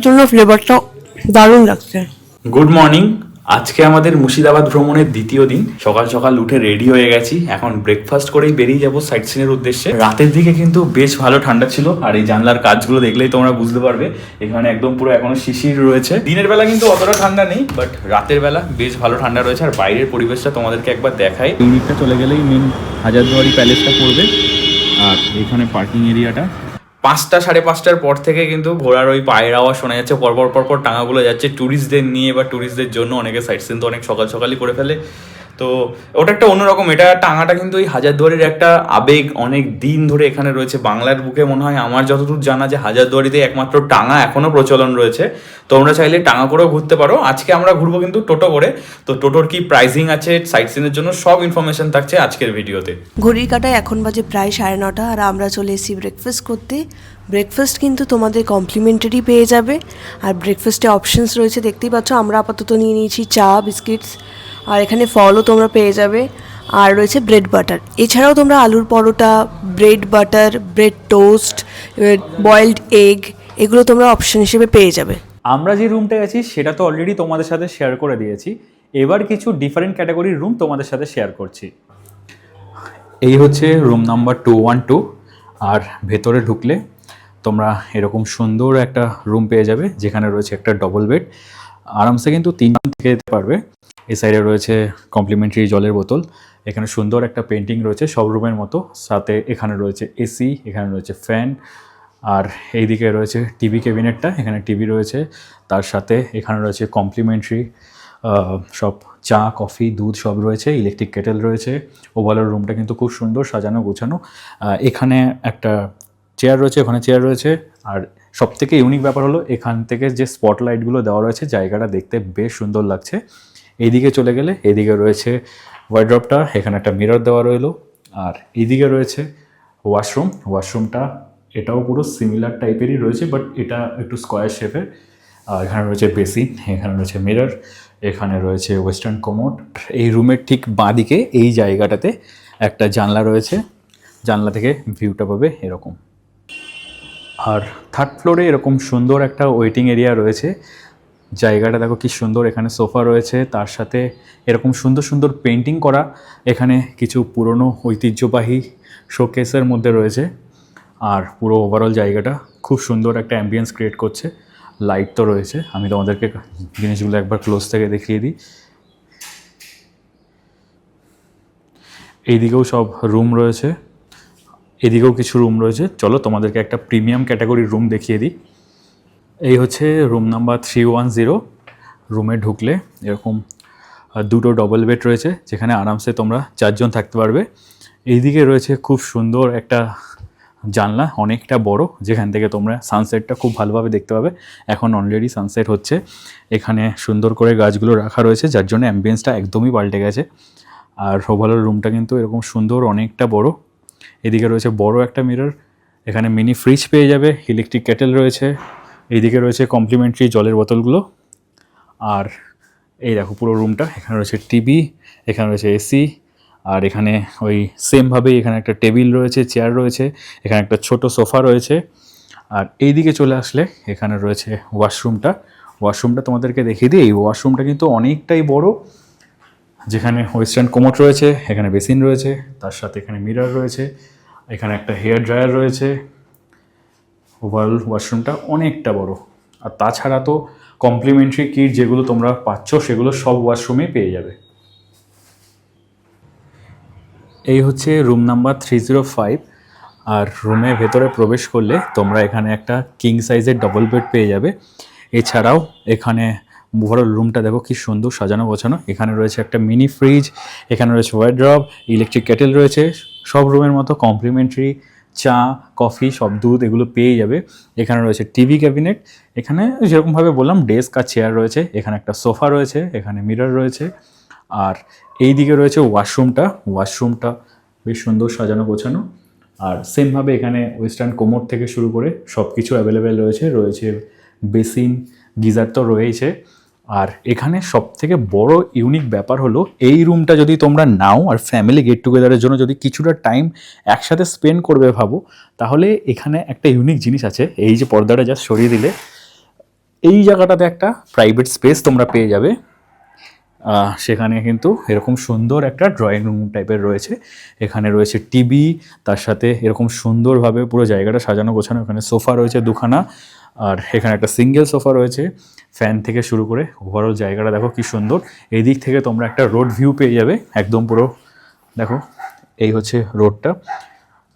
জন্য ফ্লেভারটা দারুণ লাগছে।
গুড মর্নিং, আজকে আমাদের মুর্শিদাবাদ ভ্রমণের দ্বিতীয় দিন। সকাল সকাল উঠে রেডি হয়ে গেছি, এখন ব্রেকফাস্ট করেই বেরিয়ে যাব সাইট সিনের উদ্দেশ্যে। রাতের দিকে কিন্তু বেশ ভালো ঠান্ডা ছিল, আর এই জানলার কাজগুলো দেখলেই তোমরা বুঝতে পারবে এখানে একদম পুরো এখনো শিশির রয়েছে। দিনের বেলা কিন্তু অতটা ঠান্ডা নেই, বাট রাতের বেলা বেশ ভালো ঠান্ডা রয়েছে। আর বাইরের পরিবেশটা তোমাদেরকে একবার দেখাই। ইউনিটটা চলে গেলেই মেন হাজারদুয়ারি প্যালেসটা পড়বে, আর এখানে পার্কিং এরিয়াটা। 5টা 5:30টার পর থেকে কিন্তু ঘোড়ার ওই পায়ের আওয়াজ শোনা যাচ্ছে, পরপর টাঙাগুলো যাচ্ছে ট্যুরিস্টদের নিয়ে বা ট্যুরিস্টদের জন্য। অনেকে সাইট সিন তো অনেক সকাল সকালই করে ফেলে, তো ওটা একটা অন্যরকম। এটা টাঙাটা কিন্তু এই হাজারদুয়ারির একটা আবেগ, অনেক দিন ধরে এখানে রয়েছে। বাংলার বুকে মনে হয় আমার যতদূর জানা যে হাজারদুয়ারিতে একমাত্র টাঙা এখনো প্রচলন রয়েছে। তোমরা চাইলে টাঙা করেও ঘুরতে পারো। আজকে আমরা ঘুরবো কিন্তু টোটো করে, তো টোটোর কি প্রাইসিং আছে, সাইট সিনের জন্য সব ইনফরমেশন থাকছে আজকের ভিডিওতে।
ঘড়ির কাঁটায় এখন বাজে প্রায় 9:30, আর আমরা চলে এসেছি ব্রেকফাস্ট করতে। ব্রেকফাস্ট কিন্তু তোমাদের কমপ্লিমেন্টারি পেয়ে যাবে, আর ব্রেকফাস্টে অপশনস রয়েছে দেখতেই পাচ্ছ। আমরা আপাতত নিয়ে নিয়েছি চা, বিস্কিটস, আর এখানে ফলও তোমরা পেয়ে যাবে, আর রয়েছে ব্রেড বাটার। এছাড়াও তোমরা আলুর paratha, bread butter, bread toast, boiled egg, এগুলো তোমরা অপশন হিসেবে পেয়ে যাবে।
আমরা যে রুমটা আছি সেটা তো অলরেডি তোমাদের সাথে শেয়ার করে দিয়েছি। এবার কিছু ডিফারেন্ট ক্যাটাগরির রুম তোমাদের সাথে শেয়ার করছি। এই হচ্ছে রুম নাম্বার 212, আর ভেতরে ঢুকলে তোমরা এরকম সুন্দর একটা রুম পেয়ে যাবে, যেখানে রয়েছে একটা ডবল বেড। আরামসে কিন্তু 3 জন থেকে যেতে পারবে। এই সাইডে রয়েছে কমপ্লিমেন্টারি জলের বোতল, এখানে সুন্দর একটা পেন্টিং রয়েছে সব রুমের মতো। সাথে এখানে রয়েছে এসি, এখানে রয়েছে ফ্যান, আর এইদিকে রয়েছে টিভি ক্যাবিনেটটা, এখানে টিভি রয়েছে। তার সাথে এখানে রয়েছে কমপ্লিমেন্টারি সব চা, কফি, দুধ সব রয়েছে। ইলেকট্রিক কেটেল রয়েছে। ওভারঅল রুমটা কিন্তু খুব সুন্দর সাজানো গোছানো। এখানে একটা চেয়ার রয়েছে, ওখানে চেয়ার রয়েছে। আর সবথেকে ইউনিক ব্যাপার হলো এখান থেকে যে স্পটলাইটগুলো দেওয়া রয়েছে, জায়গাটা দেখতে বেশ সুন্দর লাগছে। এইদিকে চলে গেলে এদিকে রয়েছে ওয়ার্ড্রপটা, এখানে একটা মিরর দেওয়া রইলো। আর এইদিকে রয়েছে ওয়াশরুমটা এটাও পুরো সিমিলার টাইপেরই রয়েছে, বাট এটা একটু স্কোয়ার শেপের। আর এখানে রয়েছে বেসিন, এখানে রয়েছে মিরর, এখানে রয়েছে ওয়েস্টার্ন কমোড। এই রুমের ঠিক বাঁদিকে এই জায়গাটাতে একটা জানলা রয়েছে, জানলা থেকে ভিউটা পাবে এরকম। আর থার্ড ফ্লোরে এরকম সুন্দর একটা ওয়েটিং এরিয়া রয়েছে। জায়গাটা দেখো কি সুন্দর, এখানে সোফা রয়েছে, তার সাথে এরকম সুন্দর সুন্দর পেন্টিং করা। এখানে কিছু পুরনো ঐতিহ্যবাহী শোকেসের মধ্যে রয়েছে। আর পুরো ওভারঅল জায়গাটা খুব সুন্দর একটা অ্যাম্বিয়েন্স ক্রিয়েট করছে। লাইট তো রয়েছে, আমি তোমাদেরকে জিনিসগুলো একবার ক্লোজ থেকে দেখিয়ে দিই। এইদিকেও সব রুম রয়েছে, এদিকেও কিছু রুম রয়েছে। চলো তোমাদেরকে একটা প্রিমিয়াম ক্যাটাগরির রুম দেখিয়ে দিই। এই হচ্ছে রুম নাম্বার 310। রুমে ঢুকলে এরকম 2টো ডবল বেড রয়েছে, যেখানে আরামসে তোমরা 4 জন থাকতে পারবে। এইদিকে রয়েছে খুব সুন্দর একটা জানলা, অনেকটা বড়, যেখান থেকে তোমরা সানসেটটা খুব ভালোভাবে দেখতে পাবে। এখন অলরেডি সানসেট হচ্ছে। এখানে সুন্দর করে গাছগুলো রাখা রয়েছে, যার জন্য অ্যাম্বিয়েন্সটা একদমই পাল্টে গেছে। আর ওভারঅল রুমটা কিন্তু এরকম সুন্দর, অনেকটা বড়। এদিকে রয়েছে বড় একটা মিরর, এখানে মিনি ফ্রিজ পেয়ে যাবে, ইলেকট্রিক কেটেল রয়েছে। এইদিকে রয়েছে কমপ্লিমেন্টারি জলের বোতলগুলো। আর এই দেখো পুরো রুমটা, এখানে রয়েছে টিভি, এখানে রয়েছে এসি, আর এখানে ওই সেমভাবেই এখানে একটা টেবিল রয়েছে, চেয়ার রয়েছে, এখানে একটা ছোট সোফা রয়েছে। আর এইদিকে চলে আসলে এখানে রয়েছে ওয়াশরুমটা তোমাদেরকে দেখিয়ে দিই। এই ওয়াশরুমটা কিন্তু অনেকটাই বড়, যেখানে ওয়েস্টার্ন কোমোড রয়েছে, এখানে বেসিন রয়েছে, তার সাথে এখানে মিরর রয়েছে, এখানে একটা হেয়ার ড্রায়ার রয়েছে। ওভারঅল ওয়াশরুমটা অনেকটা বড়। আর তাছাড়া তো কমপ্লিমেন্টারি কিট যেগুলো তোমরা পাচ্ছ সেগুলো সব ওয়াশরুমেই পেয়ে যাবে। এই হচ্ছে রুম নাম্বার 305। আর রুমের ভেতরে প্রবেশ করলে তোমরা এখানে একটা কিং সাইজের ডবল বেড পেয়ে যাবে। এছাড়াও এখানে ওভারঅল রুমটা দেখো কি সুন্দর সাজানো গোছানো। এখানে রয়েছে একটা মিনি ফ্রিজ, এখানে রয়েছে ওয়ার্ড্রপ, ইলেকট্রিক কেটেল রয়েছে। সব রুমের মতো কমপ্লিমেন্টারি চা, কফি, সব দুধ এগুলো পেয়ে যাবে। এখানে রয়েছে টিভি ক্যাবিনেট, এখানে যেরকমভাবে বললাম ডেস্ক আর চেয়ার রয়েছে, এখানে একটা সোফা রয়েছে, এখানে মিরর রয়েছে। আর এই দিকে রয়েছে ওয়াশরুমটা বেশ সুন্দর সাজানো গোছানো। আর সেমভাবে এখানে ওয়েস্টার্ন কোমোড থেকে শুরু করে সব কিছু অ্যাভেলেবেল রয়েছে বেসিন, গিজার তো রয়েছে। আর এখানে সবথেকে বড় ইউনিক ব্যাপার হলো এই রুমটা যদি তোমরা নাও আর ফ্যামিলি গেট টুগেদারের জন্য যদি কিছুটা টাইম একসাথে স্পেন্ড করবে ভাবো, তাহলে এখানে একটা ইউনিক জিনিস আছে। এই যে পর্দাটা জাস্ট সরিয়ে দিলে এই জায়গাটাতে একটা প্রাইভেট স্পেস তোমরা পেয়ে যাবে। সেখানে কিন্তু এরকম সুন্দর একটা ড্রয়িং রুম টাইপের রয়েছে। এখানে রয়েছে টিভি, তার সাথে এরকম সুন্দরভাবে পুরো জায়গাটা সাজানো গোছানো। এখানে সোফা রয়েছে দুখানা, আর এখানে একটা সিঙ্গেল সোফা রয়েছে। ফ্যান থেকে শুরু করে ওভারঅল জায়গাটা দেখো কি সুন্দর। এই দিক থেকে তোমরা একটা রোড ভিউ পেয়ে যাবে একদম পুরো। দেখো এই হচ্ছে রোডটা,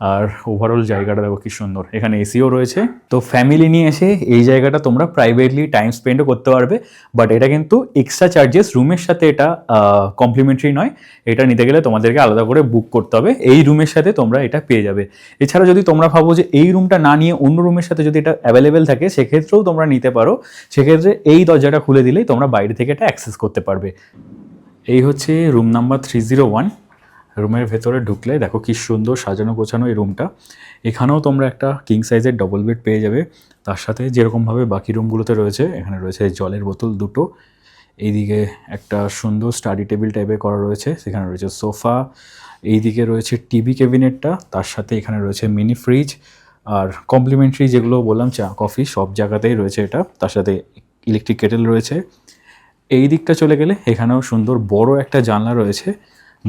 আর ওভারঅল জায়গাটা দেখো কি সুন্দর। এখানে এসিও রয়েছে। তো ফ্যামিলি নিয়ে এসে এই জায়গাটা তোমরা প্রাইভেটলি টাইম স্পেন্ডও করতে পারবে, বাট এটা কিন্তু এক্সট্রা চার্জেস। রুমের সাথে এটা কমপ্লিমেন্টারি নয়, এটা নিতে গেলে তোমাদেরকে আলাদা করে বুক করতে হবে। এই রুমের সাথে তোমরা এটা পেয়ে যাবে। এছাড়া যদি তোমরা ভাবো যে এই রুমটা না নিয়ে অন্য রুমের সাথে যদি এটা অ্যাভেলেবেল থাকে, সেক্ষেত্রেও তোমরা নিতে পারো। সেক্ষেত্রে এই দরজাটা খুলে দিলেই তোমরা বাইরে থেকে এটা অ্যাক্সেস করতে পারবে। এই হচ্ছে রুম নাম্বার 301। রুমের ভেতরে ঢুকলে দেখো কি সুন্দর সাজানো গোছানো এই রুমটা। এখানেও তোমরা একটা কিং সাইজের ডবল বেড পেয়ে যাবে। তার সাথে যেরকমভাবে বাকি রুমগুলোতে রয়েছে, এখানে রয়েছে জলের বোতল দুটো। এইদিকে একটা সুন্দর স্টাডি টেবিল টাইপের করা রয়েছে, সেখানে রয়েছে সোফা। এইদিকে রয়েছে টিভি ক্যাবিনেটটা, তার সাথে এখানে রয়েছে মিনি ফ্রিজ। আর কমপ্লিমেন্টারি যেগুলো বললাম চা কফি সব জায়গাতেই রয়েছে এটা। তার সাথে ইলেকট্রিক কেটেল রয়েছে। এই দিকটা চলে গেলে এখানেও সুন্দর বড় একটা জানলা রয়েছে।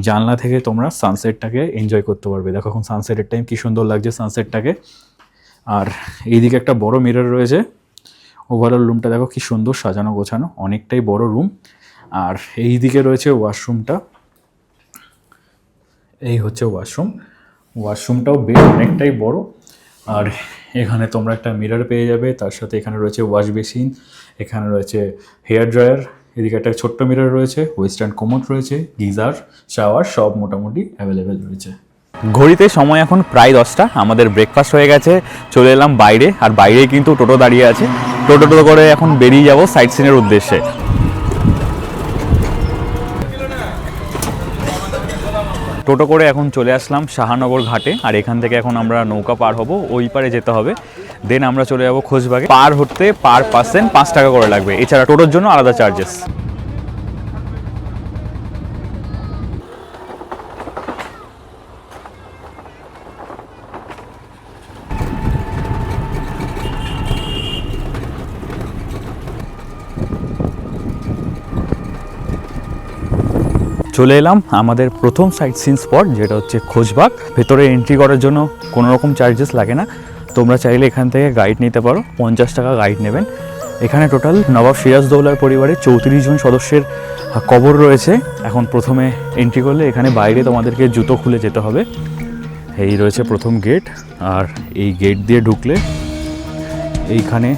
জানলা থেকে তোমরা সানসেটটাকে এনজয় করতে পারবে। দেখো এখন সানসেটের টাইম কি সুন্দর লাগছে সানসেটটাকে। আর এইদিকে একটা বড় মিরর রয়েছে। ওভারঅল রুমটা দেখো কি সুন্দর সাজানো গোছানো, অনেকটাই বড় রুম। আর এই দিকে রয়েছে ওয়াশরুমটা। এই হচ্ছে ওয়াশরুম। ওয়াশরুমটাও বেশ অনেকটাই বড়। আর এখানে তোমরা একটা মিরর পেয়ে যাবে। তার সাথে এখানে রয়েছে ওয়াশ বেসিন, এখানে রয়েছে হেয়ার ড্রায়ার, এদিকে একটা ছোট্ট মিরর রয়েছে, ওয়েস্টার্ন কোমোড রয়েছে, গিজার, শাওয়ার সব মোটামুটি অ্যাভেলেবেল রয়েছে। ঘড়িতে সময় এখন প্রায় 10টা। আমাদের ব্রেকফাস্ট হয়ে গেছে, চলে এলাম বাইরে। আর বাইরে কিন্তু টোটো দাঁড়িয়ে আছে। টোটো করে এখন বেরিয়ে যাব সাইট সিনের উদ্দেশ্যে। টোটো করে এখন চলে আসলাম শাহানগর ঘাটে। আর এখান থেকে এখন আমরা নৌকা পার হব, ওই পারে যেতে হবে। দেন আমরা চলে যাবো খোঁজবাগে। পার হতে পার পার্সন 5 টাকা করে লাগবে, এছাড়া টোটোর জন্য আলাদা চার্জেস। চলে এলাম আমাদের প্রথম সাইট সিন স্পট, যেটা হচ্ছে খোঁজবাগ। ভেতরে এন্ট্রি করার জন্য কোনো রকম চার্জেস লাগে না। তোমরা চাইলে এখান থেকে গাইড নিতে পারো, 50 টাকা গাইড নেবেন। এখানে টোটাল নবাব সিরাজদৌলার পরিবারের 34 জন সদস্যের কবর রয়েছে। এখন প্রথমে এন্ট্রি করলে এখানে বাইরে তোমাদেরকে জুতো খুলে যেতে হবে। এই রয়েছে প্রথম গেট। আর এই গেট দিয়ে ঢুকলে এইখানে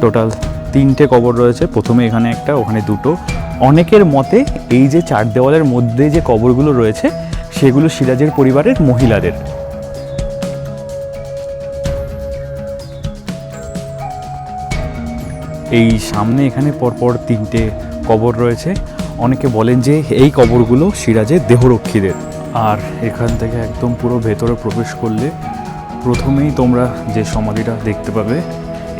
টোটাল 3টে কবর রয়েছে। প্রথমে এখানে একটা, ওখানে দুটো। অনেকের মতে এই যে 4 দেওয়ালের মধ্যে যে কবরগুলো রয়েছে সেগুলো সিরাজের পরিবারের মহিলাদের। এই সামনে এখানে পরপর 3টে কবর রয়েছে। অনেকে বলেন যে এই কবরগুলো সিরাজের দেহরক্ষীদের। আর এখান থেকে একদম পুরো ভেতরে প্রবেশ করলে প্রথমেই তোমরা যে সমাধিটা দেখতে পাবে,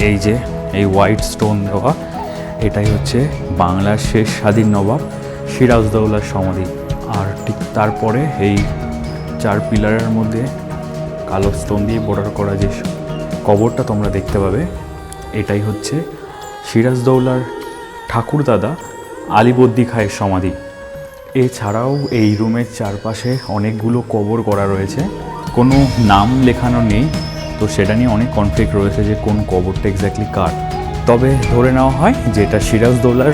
এই যে এই হোয়াইট স্টোন দেওয়া, এটাই হচ্ছে বাংলার শেষ স্বাধীন নবাব সিরাজদৌলার সমাধি। আর ঠিক তারপরে এই 4 পিলারের মধ্যে কালো স্টোন দিয়ে বর্ডার করা যে কবরটা তোমরা দেখতে পাবে, এটাই হচ্ছে সিরাজদৌলার ঠাকুরদাদা আলীবর্দী খাঁয়ের সমাধি। এছাড়াও এই রুমের চারপাশে অনেকগুলো কবর করা রয়েছে, কোনো নাম লেখানো নেই। তো সেটা নিয়ে অনেক কনফ্লিক্ট রয়েছে যে কোন কবরটা এক্স্যাক্টলি কার। তবে ধরে নেওয়া হয় যে এটা সিরাজদৌলার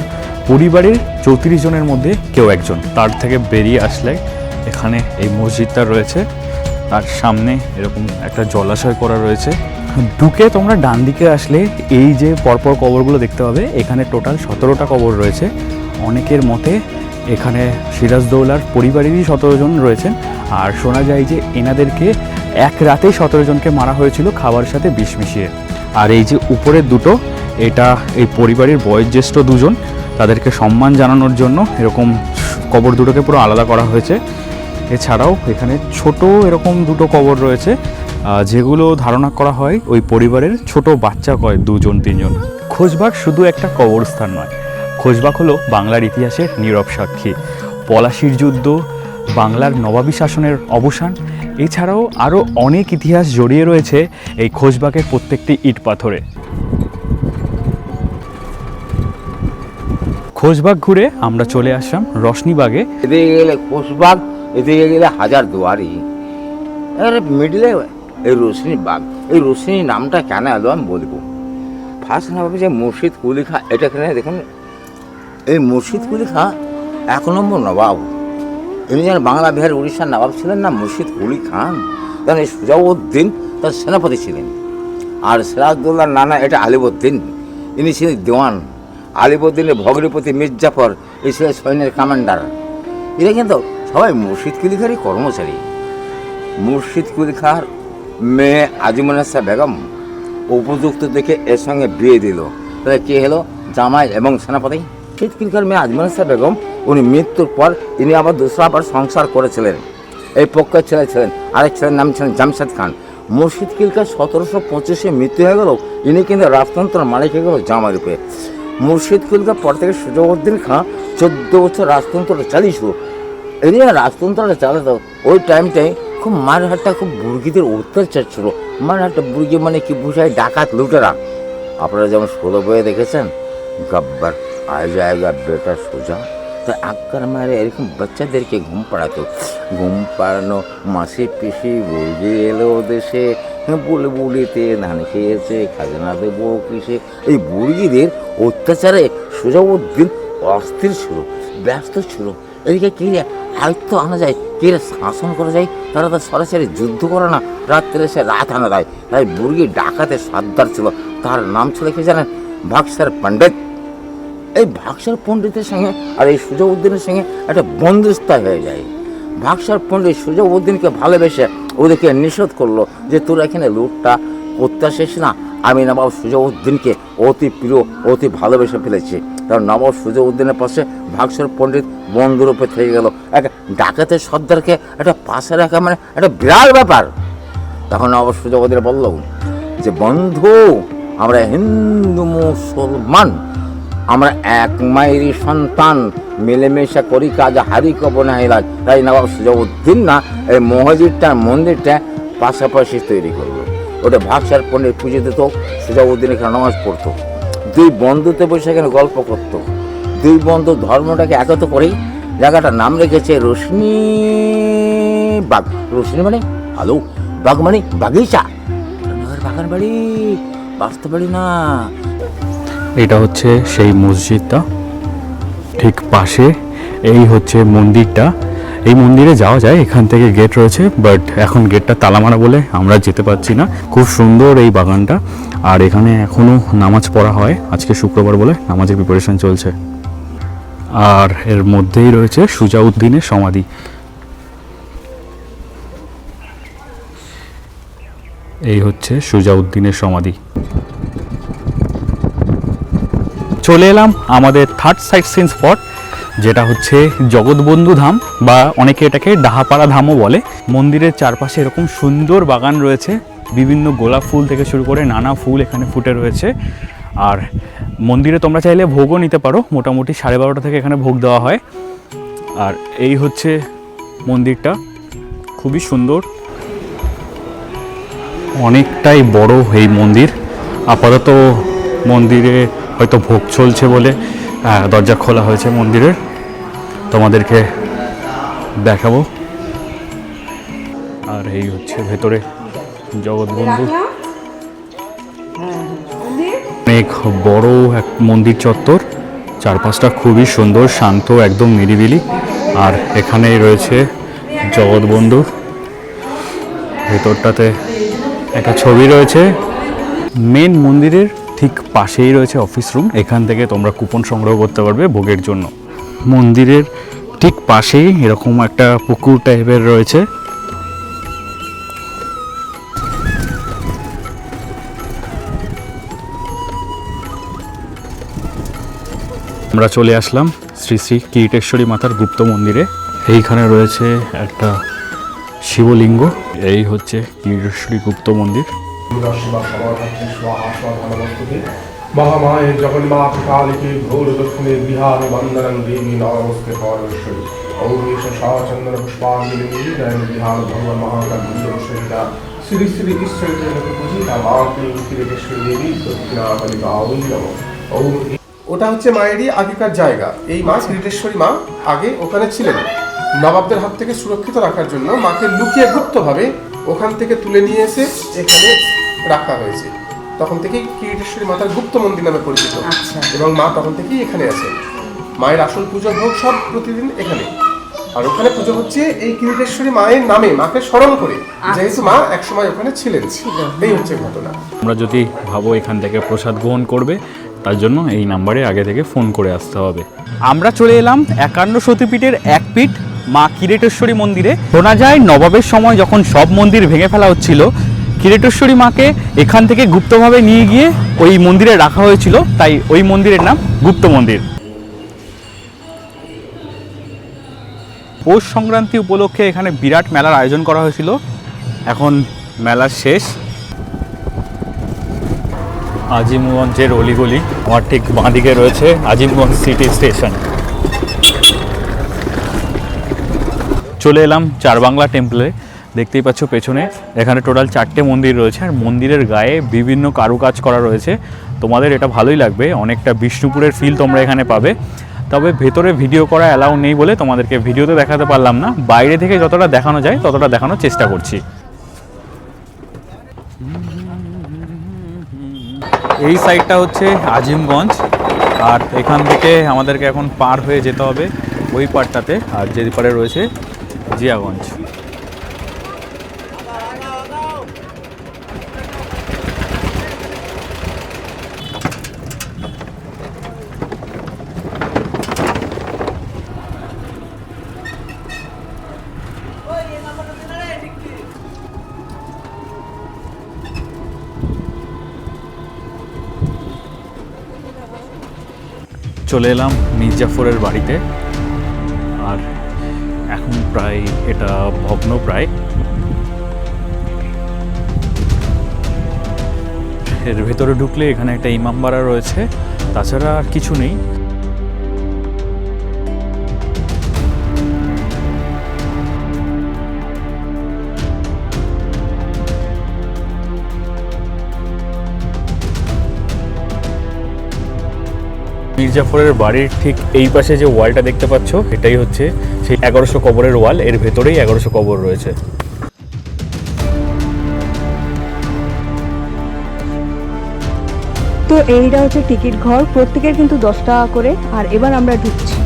পরিবারের 34 জনের মধ্যে কেউ একজন। তার থেকে বেরিয়ে আসলে এখানে এই মসজিদটা রয়েছে, তার সামনে এরকম একটা জলাশয় করা রয়েছে। ঢুকে তোমরা ডান দিকে আসলে এই যে পরপর কবরগুলো দেখতে পাবে, এখানে টোটাল 17টা কবর রয়েছে। অনেকের মতে এখানে সিরাজদৌলার পরিবারেরই 17 জন রয়েছেন। আর শোনা যায় যে এনাদেরকে এক রাতেই 17 জনকে মারা হয়েছিল খাবারের সাথে বিষ মিশিয়ে। আর এই যে উপরের দুটো, এটা এই পরিবারের বয়োজ্যেষ্ঠ 2 জন, তাদেরকে সম্মান জানানোর জন্য এরকম কবর দুটোকে পুরো আলাদা করা হয়েছে। এছাড়াও এখানে ছোট এরকম 2টো কবর রয়েছে, যেগুলো ধারণা করা হয় ওই পরিবারের ছোট বাচ্চা কয় 2 জন 3 জন। খোঁজবাগ শুধু একটা কবরস্থান নয়, খোঁজবাগ হলো বাংলার ইতিহাসের নীরব সাক্ষী। পলাশির যুদ্ধ, বাংলার নবাবী শাসনের অবসান, এছাড়াও আরও অনেক ইতিহাস জড়িয়ে রয়েছে এই খোঁজবাগের প্রত্যেকটি ইট পাথরে। খোশবাগ ঘুরে আমরা চলে আসলাম রশনিবাগে।
এদিকে গেলে খোশবাগ, এদিকে গেলে হাজার দুয়ারি, এর মিডলে এই রোশনি বাগ। এই রোশনি নামটা কেন এলো আমি বলবো। ফার্স্ট না ভাবি যে মুর্শিদ কুলি খাঁ, এটা এখানে দেখুন, এই মুর্শিদ কুলি খাঁ 1 নম্বর নবাব। ইনি যেন বাংলা, বিহার, উড়িষ্যার নবাব ছিলেন না, মুর্শিদ কুলি খান। কারণ এই সুজাউদ্দিন তার সেনাপতি ছিলেন। আর সিরাজদৌল্লার নানা এটা আলিবউদ্দিন, ইনি ছিলেন দেওয়ান। আলিবউদ্দিনের ভগ্নিপতি মির্জাফর, এই ছিলেন সৈন্যের কমান্ডার। এরা কিন্তু সবাই মুর্শিদ কুলি খাঁরই কর্মচারী। মুর্শিদ কুলি খাঁর মেয়ে আজিমুন্নেসা বেগম উপযুক্ত দেখে এর সঙ্গে বিয়ে দিল। তাহলে কে হলো জামাই এবং সেনাপতি? মুর্শিদ কুলি খাঁর মেয়ে আজিমুন্নেসা বেগম, উনি মৃত্যুর পর ইনি আবার আবার সংসার করেছিলেন। এই পক্ষের ছেলে ছিলেন, আরেক ছেলের নাম ছিলেন জামশেদ খান। মুর্শিদ কুলি খাঁ 1725 মৃত্যু হয়ে গেল, ইনি কিন্তু রাজতন্ত্রের মালিক হয়ে গেল জামাই রূপে। মুর্শিদ কুলি খাঁ পর থেকে সুজাউদ্দিন খাঁ 14 বছর রাজতন্ত্রটা চালিয়েছিল। এনি রাজতন্ত্রটা চালাতো ওই টাইমটাই খুব মারহাটটা, খুব বুর্গিদের অত্যাচার ছিল। মারহাটটা বুর্গি মানে কি বুঝায়? ডাকাত, লুটেরা। আপনারা যেমন 16 বইয়ে দেখেছেন গব্বর আয় জায়গা বেটা সোজা, তাই আক্কার মারে এরকম বাচ্চাদেরকে ঘুম পাড়াতো। ঘুম পাড়ানো মাসি পিসি বুর্গি এলো দেশে, বুলবুলিতে ধান খেয়েছে, খাজনা দেবো কিসে। এই বুর্গিদের অত্যাচারে সুজাউদ্দিন অস্থির ছিল, ব্যস্ত ছিল। এদিকে কে আয়ত্ত আনা যায়, কে শাসন করা যায়, তারা তো সরাসরি যুদ্ধ করে না, রাত্রে সে রাত আনা দেয়। তাই বুর্গি ডাকাতে সর্দার ছিল, তার নাম ছিল কি জানেন? ভাগসর পণ্ডিত। এই ভাগসর পণ্ডিতের সঙ্গে আর এই সুজাউদ্দিনের সঙ্গে একটা বন্ধুস্তা হয়ে যায়। ভাগসর পণ্ডিত সুজাউদ্দিনকে ভালোবেসে ওদেরকে নিষেধ করলো যে তোরা এখানে লুটটা করতে আসিস না। আমি নবাব সুজাউদ্দিনকে অতি প্রিয়, অতি ভালোবেসে ফেলেছি। কারণ নবাব সুজাউদ্দিনের পাশে ভাগসর পণ্ডিত বন্ধুরূপে থেকে গেল। এক ডাকাতের সর্দারকে একটা পাশে রাখা মানে একটা বিরাট ব্যাপার। তখন নবাব সুজাউদ্দিন বলল যে বন্ধু, আমরা হিন্দু মুসলমান, আমরা এক মায়েরই সন্তান, মিলেমিশে করি কাজ, হারি কব না হিলাজ। তাই নবাব সুজাউদ্দিন না এই মন্দিরটা পাশাপাশি তৈরি করলো। ওটা ভাগসর পণ্ডিত পুজো দিত, সুজাউদ্দিন এখানে নামাজ পড়তো। দুই বন্ধুতে বসে এখানে গল্প করতো। দুই বন্ধু ধর্মটাকে একত্র করেই জায়গাটার নাম রেখেছে রোশনি বাগ। রোশনি মানে আলো, বাগ মানে বাগিচা, বাগান বাড়ি, বাস্তব বাড়ি না।
এটা হচ্ছে সেই মসজিদটা, ঠিক পাশে এই হচ্ছে মন্দিরটা। এই মন্দিরে যাওয়া যায়, এখান থেকে গেট রয়েছে, বাট এখন গেটটা তালা মারা বলে আমরা যেতে পারছি না। খুব সুন্দর এই বাগানটা, আর এখানে এখনও নামাজ পড়া হয়। আজকে শুক্রবার বলে নামাজের প্রিপারেশন চলছে। আর এর মধ্যেই রয়েছে সুজাউদ্দিনের সমাধি। এই হচ্ছে সুজাউদ্দিনের সমাধি। চলে এলাম আমাদের থার্ড সাইট সিন স্পট, যেটা হচ্ছে জগৎবন্ধু ধাম, বা অনেকে এটাকে ডাহাপাড়া ধামও বলে। মন্দিরের চারপাশে এরকম সুন্দর বাগান রয়েছে, বিভিন্ন গোলাপ ফুল থেকে শুরু করে নানা ফুল এখানে ফুটে রয়েছে। আর মন্দিরে তোমরা চাইলে ভোগও নিতে পারো, মোটামুটি 12:30 থেকে এখানে ভোগ দেওয়া হয়। আর এই হচ্ছে মন্দিরটা, খুবই সুন্দর, অনেকটাই বড় এই মন্দির। আপাতত মন্দিরে হয়তো ভোগ চলছে বলে দরজা খোলা হয়েছে মন্দিরের, তোমাদেরকে দেখাবো। আর এই হচ্ছে ভেতরে জগৎবন্ধু, অনেক বড় এক মন্দির চত্বর, চারপাশটা খুবই সুন্দর, শান্ত, একদম নিরিবিলি। আর এখানেই রয়েছে জগৎবন্ধু, ভেতরটাতে একটা ছবি রয়েছে। মেন মন্দিরের ঠিক পাশেই রয়েছে অফিস রুম, এখান থেকে তোমরা কুপন সংগ্রহ করতে পারবে ভোগের জন্য। মন্দিরের ঠিক পাশেই এরকম একটা পুকুর টাইপের রয়েছে। আমরা চলে আসলাম শ্রী শ্রী কিরিটেশ্বরী মাতার গুপ্ত মন্দিরে। এইখানে রয়েছে একটা শিবলিঙ্গ। এই হচ্ছে কিরিটেশ্বরী গুপ্ত মন্দির।
महामाये जगन्नाथ कालिके घोर दक्षिणे बिहार वंदनं देवी नमस्ते परमेश्वरी औरेश शाचंद्र पुष्पांजलि नयन बिहार भगवान महाकाल श्री श्री ईश्वर जन पूजिता माते किरीटेश्वरी देवी दक्षिणा कलिका नमः। ওটা হচ্ছে মায়েরই আগেকার জায়গা। এই মা কিরিটেশ্বরী মা আগে ওখানে ছিলেন। নবাবদের হাত থেকে সুরক্ষিত রাখার জন্য মাকে লুকিয়ে গুপ্তভাবে ওখান থেকে তুলে নিয়ে এসে এখানে রাখা হয়েছে। তখন থেকেই কিরিটেশ্বরী মাতার গুপ্ত মন্দির নামে পরিচিত। এবং মা তখন থেকেই এখানে আছেন। মায়ের আসল পুজো ভোগ সব প্রতিদিন এখানে, আর ওখানে পুজো হচ্ছে এই কিরিটেশ্বরী মায়ের নামে, মাকে স্মরণ করে, যেহেতু মা একসময় ওখানে ছিলেন। এই হচ্ছে ঘটনা।
আমরা যদি ভাবো এখান থেকে প্রসাদ গ্রহণ করবে, তার জন্য এই নাম্বারে আগে থেকে ফোন করে আসতে হবে। আমরা চলে এলাম 51 সতীপীঠের এক পীঠ মা কিরিটেশ্বরী মন্দিরে। শোনা যায় নবাবের সময় যখন সব মন্দির ভেঙে ফেলা হচ্ছিল, কিরিটেশ্বরী মাকে এখান থেকে গুপ্তভাবে নিয়ে গিয়ে ওই মন্দিরে রাখা হয়েছিল, তাই ওই মন্দিরের নাম গুপ্ত মন্দির। পৌষ সংক্রান্তি উপলক্ষে এখানে বিরাট মেলার আয়োজন করা হয়েছিল। এখন মেলার শেষ। আজিমগঞ্জের অলিগলি, আমার ঠিক বাঁদিকে রয়েছে আজিমগঞ্জ সিটি স্টেশন। চলে এলাম চারবাংলা টেম্পলে। দেখতেই পাচ্ছ পেছনে, এখানে টোটাল 4টে মন্দির রয়েছে, আর মন্দিরের গায়ে বিভিন্ন কারুকাজ করা রয়েছে। তোমাদের এটা ভালোই লাগবে, অনেকটা বিষ্ণুপুরের ফিল তোমরা এখানে পাবে। তবে ভেতরে ভিডিও করা অ্যালাউ নেই বলে তোমাদেরকে ভিডিওতে দেখাতে পারলাম না। বাইরে থেকে যতটা দেখানো যায় ততটা দেখানোর চেষ্টা করছি। এই সাইডটা হচ্ছে আজিমগঞ্জ, আর এখান থেকে আমাদেরকে এখন পার হয়ে যেতে হবে ওই পারটাতে, আর যে পারে রয়েছে জিয়াগঞ্জ। চলে এলাম মির্জাফরের বাড়িতে, আর এখন প্রায় এটা ভগ্ন প্রায়। এর ভেতরে ঢুকলে এখানে একটা ইমামবাড়া রয়েছে, তাছাড়া আর কিছু নেই। মির্জাফরের বাড়ির ঠিক এই পাশে যে ওয়ালটা দেখতে পাচ্ছ, এটাই হচ্ছে সেই 1100 কবরের ওয়াল। এর ভেতরেই 1100 কবর রয়েছে।
তো এইটা হচ্ছে টিকিট ঘর, প্রত্যেকের কিন্তু 10 টাকা করে। আর এবার আমরা ঢুকছি।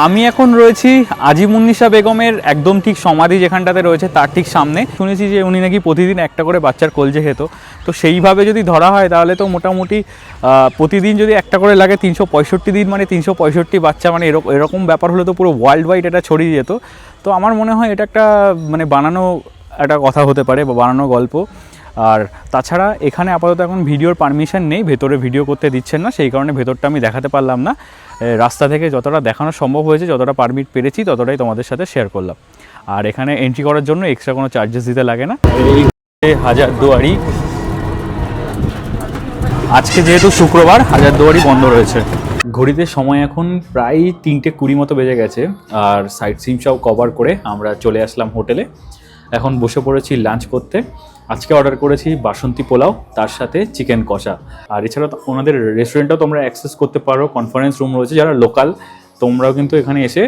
আমি এখন রয়েছি আজিমুন্নিসা বেগমের একদম ঠিক সমাধি যেখানটাতে রয়েছে তার ঠিক সামনে। শুনেছি যে উনি নাকি প্রতিদিন একটা করে বাচ্চার কলজে খেত। তো সেইভাবে যদি ধরা হয় তাহলে তো মোটামুটি প্রতিদিন যদি একটা করে লাগে 365 দিন, মানে 365 বাচ্চা, মানে এরকম ব্যাপার হলে তো পুরো ওয়ার্ল্ড ওয়াইড এটা ছড়িয়ে যেত। তো আমার মনে হয় এটা একটা মানে বানানো একটা কথা হতে পারে বা বানানো গল্প। আর তাছাড়া এখানে আপাতত এখন ভিডিওর পারমিশন নেই, ভেতরে ভিডিও করতে দিচ্ছেন না, সেই কারণে ভেতরটা আমি দেখাতে পারলাম না। রাস্তা থেকে যতটা দেখানো সম্ভব হয়েছে, যতটা পারমিট পেরেছি ততটাই তোমাদের সাথে শেয়ার করলাম। আর এখানে এন্ট্রি করার জন্য এক্সট্রা কোনো চার্জেস দিতে লাগে না। এই হাজারদুয়ারি, আজকে যেহেতু শুক্রবার, হাজারদুয়ারি বন্ধ রয়েছে। ঘড়িতে সময় এখন প্রায় 3:20 মতো বেজে গেছে, আর সাইট সিন সব কভার করে আমরা চলে আসলাম হোটেলে। এখন বসে পড়েছি লাঞ্চ করতে। আজকে অর্ডার করেছি বাসন্তী পোলাও, তার সাথে চিকেন কষা। আর এছাড়া ওনাদের রেস্টুরেন্টটাও তোমরা অ্যাক্সেস করতে পারো, কনফারেন্স রুম রয়েছে। যারা লোকাল তোমরাও কিন্তু এখানে এসে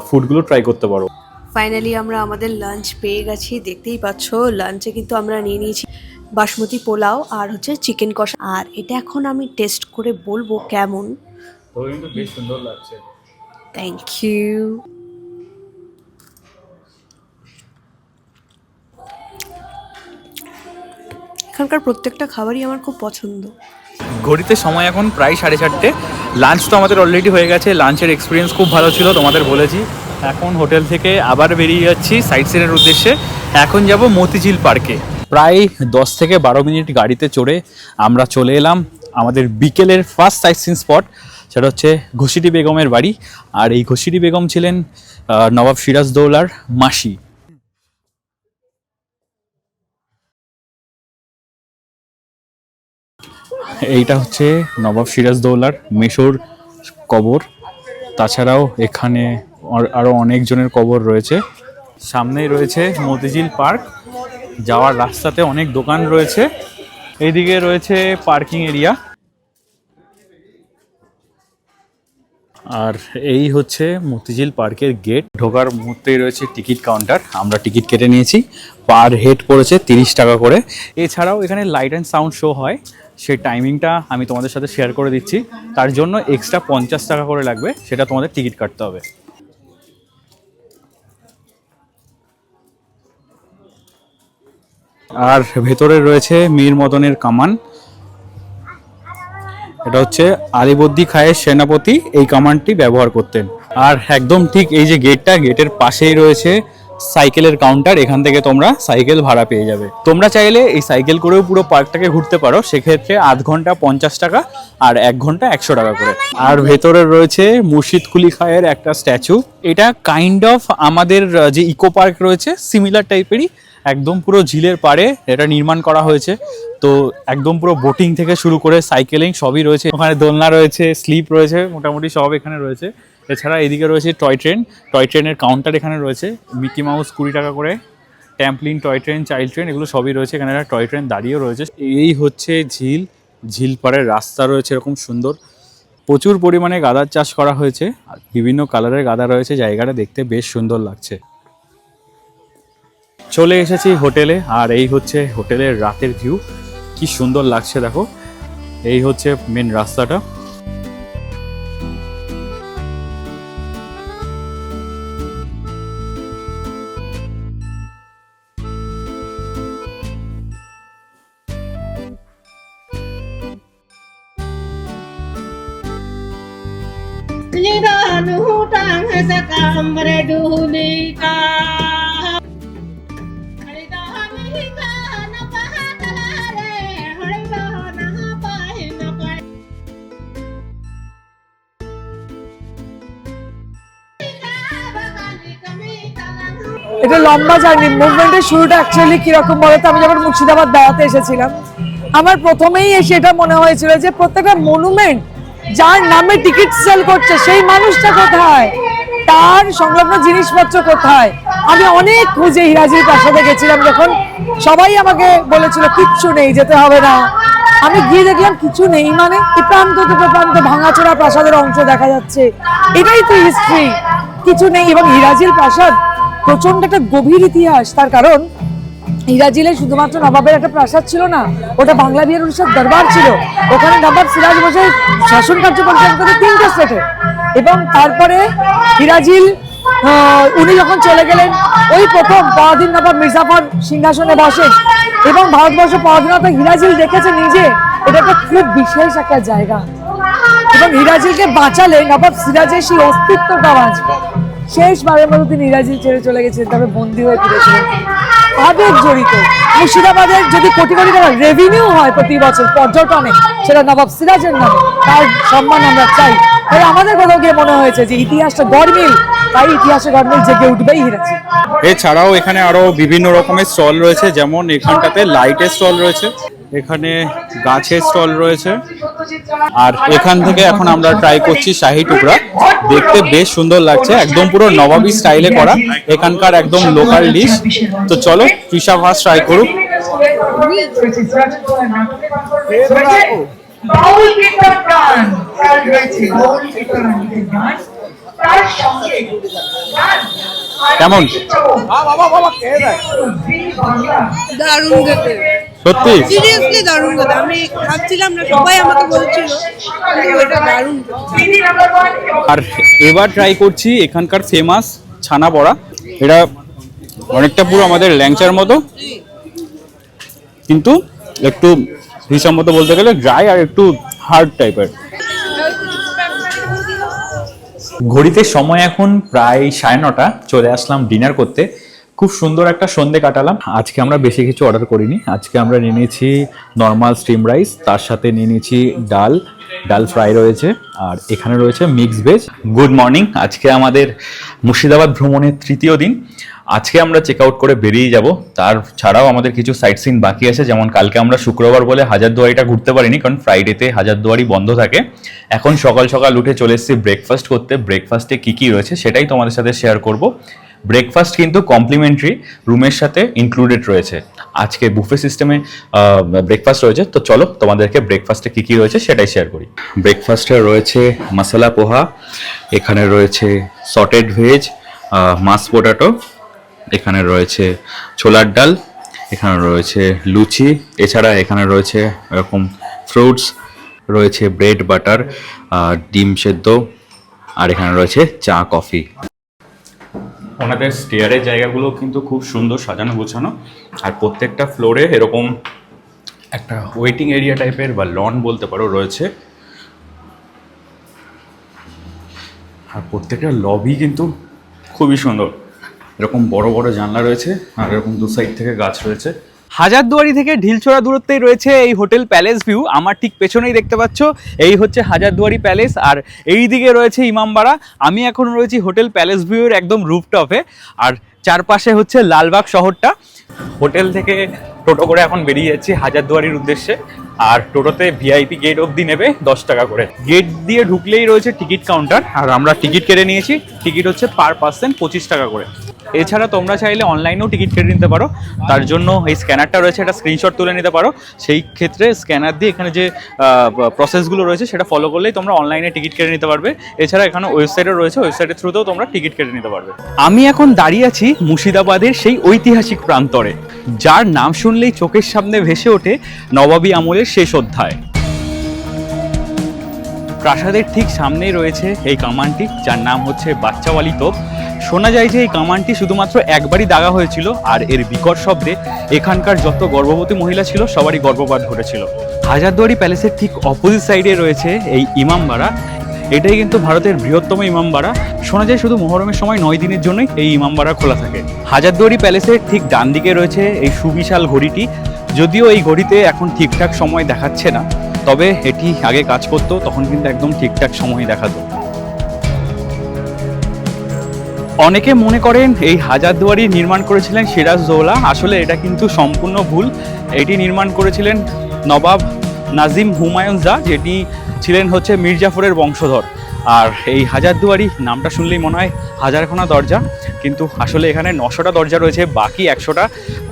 ফুডগুলো ট্রাই করতে পারো।
ফাইনালি আমরা আমাদের লাঞ্চ পেয়ে গেছি। দেখতেই পাচ্ছ লাঞ্চে কিন্তু আমরা নিয়ে নিয়েছি বাসমতি পোলাও আর হচ্ছে চিকেন কষা। আর এটা এখন আমি টেস্ট করে বলবো কেমন।
তো কিন্তু বেশ সুন্দর লাগছে।
Thank you. এখানকার প্রত্যেকটা খাবারই আমার খুব পছন্দ।
ঘড়িতে সময় এখন প্রায় 4:30। লাঞ্চ তো আমাদের অলরেডি হয়ে গেছে। লাঞ্চের এক্সপিরিয়েন্স খুব ভালো ছিল, তোমাদের বলেছি। এখন হোটেল থেকে আবার বেরিয়ে যাচ্ছি সাইট সিনের উদ্দেশ্যে। এখন যাব মতিঝিল পার্কে। প্রায় 10 থেকে 12 মিনিট গাড়িতে চড়ে আমরা চলে এলাম আমাদের বিকেলের ফার্স্ট সাইট সিন স্পট। সেটা হচ্ছে ঘসিটি বেগমের বাড়ি। আর এই ঘসিটি বেগম ছিলেন নবাব সিরাজদৌলার মাসি। এইটা হচ্ছে নবাব সিরাজদৌল্লার মেশোর কবর। তাছাড়াও এখানে আরও অনেকজনের কবর রয়েছে। সামনেই রয়েছে মতিঝিল পার্ক, যাওয়ার রাস্তাতে অনেক দোকান রয়েছে। এইদিকে রয়েছে পার্কিং এরিয়া। আর এই হচ্ছে মতিঝিল পার্কের গেট। ঢোকার মুহূর্তেই রয়েছে টিকিট কাউন্টার। আমরা টিকিট কেটে নিয়েছি, পার হেড পড়েছে 30 টাকা করে। এছাড়াও এখানে লাইট অ্যান্ড সাউন্ড শো হয়, সেই টাইমিংটা আমি তোমাদের সাথে শেয়ার করে দিচ্ছি। তার জন্য এক্সট্রা 50 টাকা করে লাগবে, সেটা তোমাদের টিকিট কাটতে হবে। আর ভেতরে রয়েছে মীর মদনের কামান। এটা হচ্ছে আলিবর্দী খায়ের সেনাপতি এই কামানটি ব্যবহার করতেন। আর একদম ঠিক এই যে গেটটা, গেটের পাশেই রয়েছে সাইকেলের কাউন্টার। এখান থেকে তোমরা সাইকেল ভাড়া পেয়ে যাবে। তোমরা চাইলে এই সাইকেল করেও পুরো পার্কটাকে ঘুরতে পারো, সেক্ষেত্রে আধ ঘন্টা 50 টাকা আর 1 ঘন্টা 100 টাকা করে। আর ভেতরে রয়েছে মুর্শিদ কুলি খায়ের একটা স্ট্যাচু। এটা কাইন্ড অফ আমাদের যে ইকো পার্ক রয়েছে সিমিলার টাইপেরই, একদম পুরো ঝিলের পাড়ে এটা নির্মাণ করা হয়েছে। তো একদম পুরো বোটিং থেকে শুরু করে সাইকেলিং সবই রয়েছে। ওখানে দোলনা রয়েছে, স্লিপ রয়েছে, মোটামুটি সব এখানে রয়েছে। এছাড়া এদিকে রয়েছে টয় ট্রেন, টয় ট্রেনের কাউন্টার এখানে রয়েছে। মিকি মাউস 20 টাকা করে, ট্যাম্পলিন, টয় ট্রেন, চাইল্ড ট্রেন, এগুলো সবই রয়েছে। এখানে একটা টয় ট্রেন দাঁড়িয়েও রয়েছে। এই হচ্ছে ঝিল, ঝিল পাড়ের রাস্তা রয়েছে এরকম সুন্দর। প্রচুর পরিমাণে গাদার চাষ করা হয়েছে, আর বিভিন্ন কালারের গাদা রয়েছে। জায়গাটা দেখতে বেশ সুন্দর লাগছে। চলে এসেছি হোটেলে, আর এই হচ্ছে হোটেলের রাতের ভিউ। কি সুন্দর লাগছে দেখো। এই হচ্ছে মেন রাস্তাটা।
এটা লম্বা জার্নি। মুভমেন্টের শুরুটা অ্যাকচুয়ালি কিরকম বলতো, আমি যখন মুর্শিদাবাদ বেড়াতে এসেছিলাম, আমার প্রথমেই এসে এটা মনে হয়েছিল যে প্রত্যেকটা মনুমেন্ট যার নামে টিকিট সেল করছে সেই মানুষটা কোথায়, তার সংলগ্ন জিনিসপত্র কোথায়। আমি অনেক খুঁজে হিরাজির প্রাসাদে গেছিলাম, যখন সবাই আমাকে বলেছিল কিচ্ছু নেই, যেতে হবে না। আমি গিয়ে দেখলাম কিছু নেই, মানে প্রান্ত থেকে প্রান্ত ভাঙাচোরা প্রাসাদের অংশ দেখা যাচ্ছে। এটাই তো হিস্ট্রি, কিছু নেই। এবং হিরাজির প্রাসাদ প্রচন্ড একটা গভীর ইতিহাস। তার কারণ হিরাজিলে শুধুমাত্র নবাবের একটা প্রাসাদ ছিল না, ওটা বাংলা বিহার উড়িষ্যার দরবার ছিল। ওখানে নবাব সিরাজ বসাই শাসন কার্য পরিচালনা করে 3টে স্টেটে। এবং তারপরে হিরাজিল উনি যখন চলে গেলেন, ওই প্রথম পরাধীন নবাব মির্জাফর সিংহাসনে বসেন এবং ভারতবর্ষ পরাধীনতা হিরাজিল দেখেছে নিজে। এটা একটা খুব বিশেষ একটা জায়গা। এবং হিরাজিলকে বাঁচালে নবাব সিরাজের সেই অস্তিত্বটা বাঁচবে। শেষবারের মতো তিনি হিরাজিল ছেড়ে চলে গেছিলেন, তবে বন্দী হয়ে ফিরেছিলেন। আবেগ জড়িত। মুর্শিদাবাদের যদি কোটি কোটি টাকা রেভিনিউ হয় প্রতি বছর পর্যটনে, সেটা নবাব সিরাজের নামে, তার সম্মান আমরা চাই। তাই আমাদের কোথাও গিয়ে মনে হয়েছে যে ইতিহাসটা গরমিল, তাই ইতিহাসে গরমিল জেগে উঠবেই হিরাজি।
এছাড়াও এখানে আরো বিভিন্ন রকমের স্টল রয়েছে, যেমন এখানটাতে লাইটের স্টল রয়েছে, এখানে গাছের স্টল রয়েছে। আর এখান থেকে এখন আমরা ট্রাই করছি শাহী টুকরা। দেখতে বেশ সুন্দর লাগছে, একদম পুরো নবাবী স্টাইলে করা, এখানকার একদম লোকাল ডিশ। তো চলো তৃষা ফার্স্ট ট্রাই করুক। কেমন?
দারুণ খেতে,
সত্যি
সিরিয়াসলি দারুণ খেতে। আমি ভাবছিলাম না, সবাই আমাকে বলছিল এটা দারুণ।
আর এবার ট্রাই করছি এখানকার ফেমাস ছানা বড়া। এটা অনেকটা পুরো আমাদের ল্যাংচার মতো, কিন্তু একটু হিসাব মতো বলতে গেলে ড্রাই আর একটু হার্ড টাইপের। ঘড়িতে সময় এখন প্রায় 9:30। চলে আসলাম ডিনার করতে। খুব সুন্দর একটা সন্ধে কাটালাম। আজকে আমরা বেশি কিছু অর্ডার করিনি। আজকে আমরা নিয়ে নিয়েছি নর্মাল স্টিম রাইস, তার সাথে নিয়ে নিয়েছি ডাল ফ্রাই রয়েছে, আর এখানে রয়েছে মিক্স ভেজ। Good morning. আজকে আমাদের মুর্শিদাবাদ ভ্রমণের 3য় দিন। আজকে আমরা চেক আউট করে বেরিয়ে যাব। তার ছাড়াও আমাদের কিছু সাইট সিন বাকি আছে, যেমন কালকে আমরা শুক্রবার বলে হাজারদুয়ারিটা ঘুরতে পারিনি, কারণ ফ্রাইডেতে হাজারদুয়ারি বন্ধ থাকে। এখন সকাল সকাল উঠে চলে এসেছি ব্রেকফাস্ট করতে। ব্রেকফাস্টে কী কী রয়েছে সেটাই তোমাদের সাথে শেয়ার করব। ব্রেকফাস্ট কিন্তু কমপ্লিমেন্টারি, রুমের সাথে ইনক্লুডেড রয়েছে। আজকে বুফে সিস্টেমে ব্রেকফাস্ট রয়েছে, তো চলো তোমাদেরকে ব্রেকফাস্টে কী কী রয়েছে সেটাই শেয়ার করি। ব্রেকফাস্টে রয়েছে মশলা পোহা, এখানে রয়েছে সটেড ভেজ, মাস পোটাটো, এখানে রয়েছে ছোলার ডাল, এখানে রয়েছে লুচি, এছাড়া এখানে রয়েছে এরকম ফ্রুটস, রয়েছে ব্রেড বাটার, ডিম সেদ্ধ, আর এখানে রয়েছে চা কফি। ওনাদের স্টেয়ারের জায়গাগুলো কিন্তু খুব সুন্দর সাজানো গোছানো, আর প্রত্যেকটা ফ্লোরে এরকম একটা ওয়েটিং এরিয়া টাইপের বা লন বলতে পারো রয়েছে। আর প্রত্যেকটা লবি কিন্তু খুবই সুন্দর, এরকম বড় বড় জানলা রয়েছে, আর এরকম দু সাইড থেকে গাছ রয়েছে। হাজারদুয়ারি থেকে ঢিলছোড়া দূরত্বেই রয়েছে এই হোটেল প্যালেস ভিউ। আমার ঠিক পেছনেই দেখতে পাচ্ছ এই হচ্ছে হাজারদুয়ারি প্যালেস, আর এই দিকে রয়েছে ইমামবাড়া। আমি এখন রয়েছি হোটেল প্যালেস ভিউর একদম রুফটপে, আর চারপাশে হচ্ছে লালবাগ শহরটা। হোটেল থেকে টোটো করে এখন বেরিয়ে যাচ্ছি হাজারদুয়ারির উদ্দেশ্যে, আর টোটোতে ভিআইপি গেট অবধি নেবে 10 টাকা করে। গেট দিয়ে ঢুকলেই রয়েছে টিকিট কাউন্টার, আর আমরা টিকিট কেটে নিয়েছি। টিকিট হচ্ছে পার পার্সন 25 টাকা করে। এছাড়া তোমরা চাইলে অনলাইনেও টিকিট কেটে নিতে পারো, তার জন্য এই স্ক্যানারটা রয়েছে, এটা স্ক্রিনশট তুলে নিতে পারো। সেই ক্ষেত্রে স্ক্যানার দিয়ে এখানে যে প্রসেসগুলো রয়েছে সেটা ফলো করলেই তোমরা অনলাইনে টিকিট কেটে নিতে পারবে। এছাড়া এখানে ওয়েবসাইটও রয়েছে, ওয়েবসাইটের থ্রুতেও তোমরা টিকিট কেটে নিতে পারবে। আমি এখন দাঁড়িয়ে আছি মুর্শিদাবাদের সেই ঐতিহাসিক প্রান্তরে, যার নাম শুনলেই চোখের সামনে ভেসে ওঠে নবাবী আমলের শেষ অধ্যায়। প্রাসাদের ঠিক সামনেই রয়েছে এই কামানটি, যার নাম হচ্ছে বাচ্চাওয়ালি তোপ। শোনা যায় যে এই কামানটি শুধুমাত্র একবারই দাগা হয়েছিল, আর এর বিকট শব্দে এখানকার যত গর্ভবতী মহিলা ছিল সবারই গর্ভপাত ঘটেছিল। হাজারদুয়ারি প্যালেসের ঠিক অপোজিট সাইডে রয়েছে এই ইমামবাড়া। এটাই কিন্তু ভারতের বৃহত্তম ইমামবাড়া। শোনা যায় শুধু মহরমের সময় 9 দিনের জন্যই এই ইমামবাড়া খোলা থাকে। হাজারদুয়ারি প্যালেসের ঠিক ডান দিকে রয়েছে এই সুবিশাল ঘড়িটি। যদিও এই ঘড়িতে এখন ঠিকঠাক সময় দেখাচ্ছে না, তবে এটি আগে কাজ করতো, তখন কিন্তু একদম ঠিকঠাক সময় দেখাতো। অনেকে মনে করেন এই হাজারদুয়ারি নির্মাণ করেছিলেন সিরাজদৌলা। আসলে এটা কিন্তু সম্পূর্ণ ভুল। এটি নির্মাণ করেছিলেন নবাব নাজিম হুমায়ুন শাহ, যেটি ছিলেন হচ্ছে মীর জাফরের বংশধর। আর এই হাজারদুয়ারি নামটা শুনলেই মনে হয় হাজারখানা দরজা, কিন্তু আসলে এখানে 900টা দরজা রয়েছে, বাকি 100টা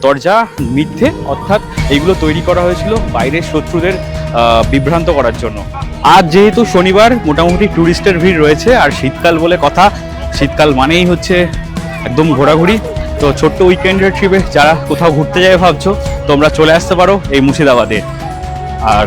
দরজা মিথ্যে, অর্থাৎ এইগুলো তৈরি করা হয়েছিল বাইরের শত্রুদের বিভ্রান্ত করার জন্য। আজ যেহেতু শনিবার, মোটামুটি ট্যুরিস্টের ভিড় রয়েছে, আর শীতকাল বলে কথা, শীতকাল মানেই হচ্ছে একদম ঘোরাঘুরি। তো ছোট্ট উইকেন্ডের ট্রিপে যারা কোথাও ঘুরতে যাবে ভাবছো, তোমরা চলে আসতে পারো এই মুর্শিদাবাদে। আর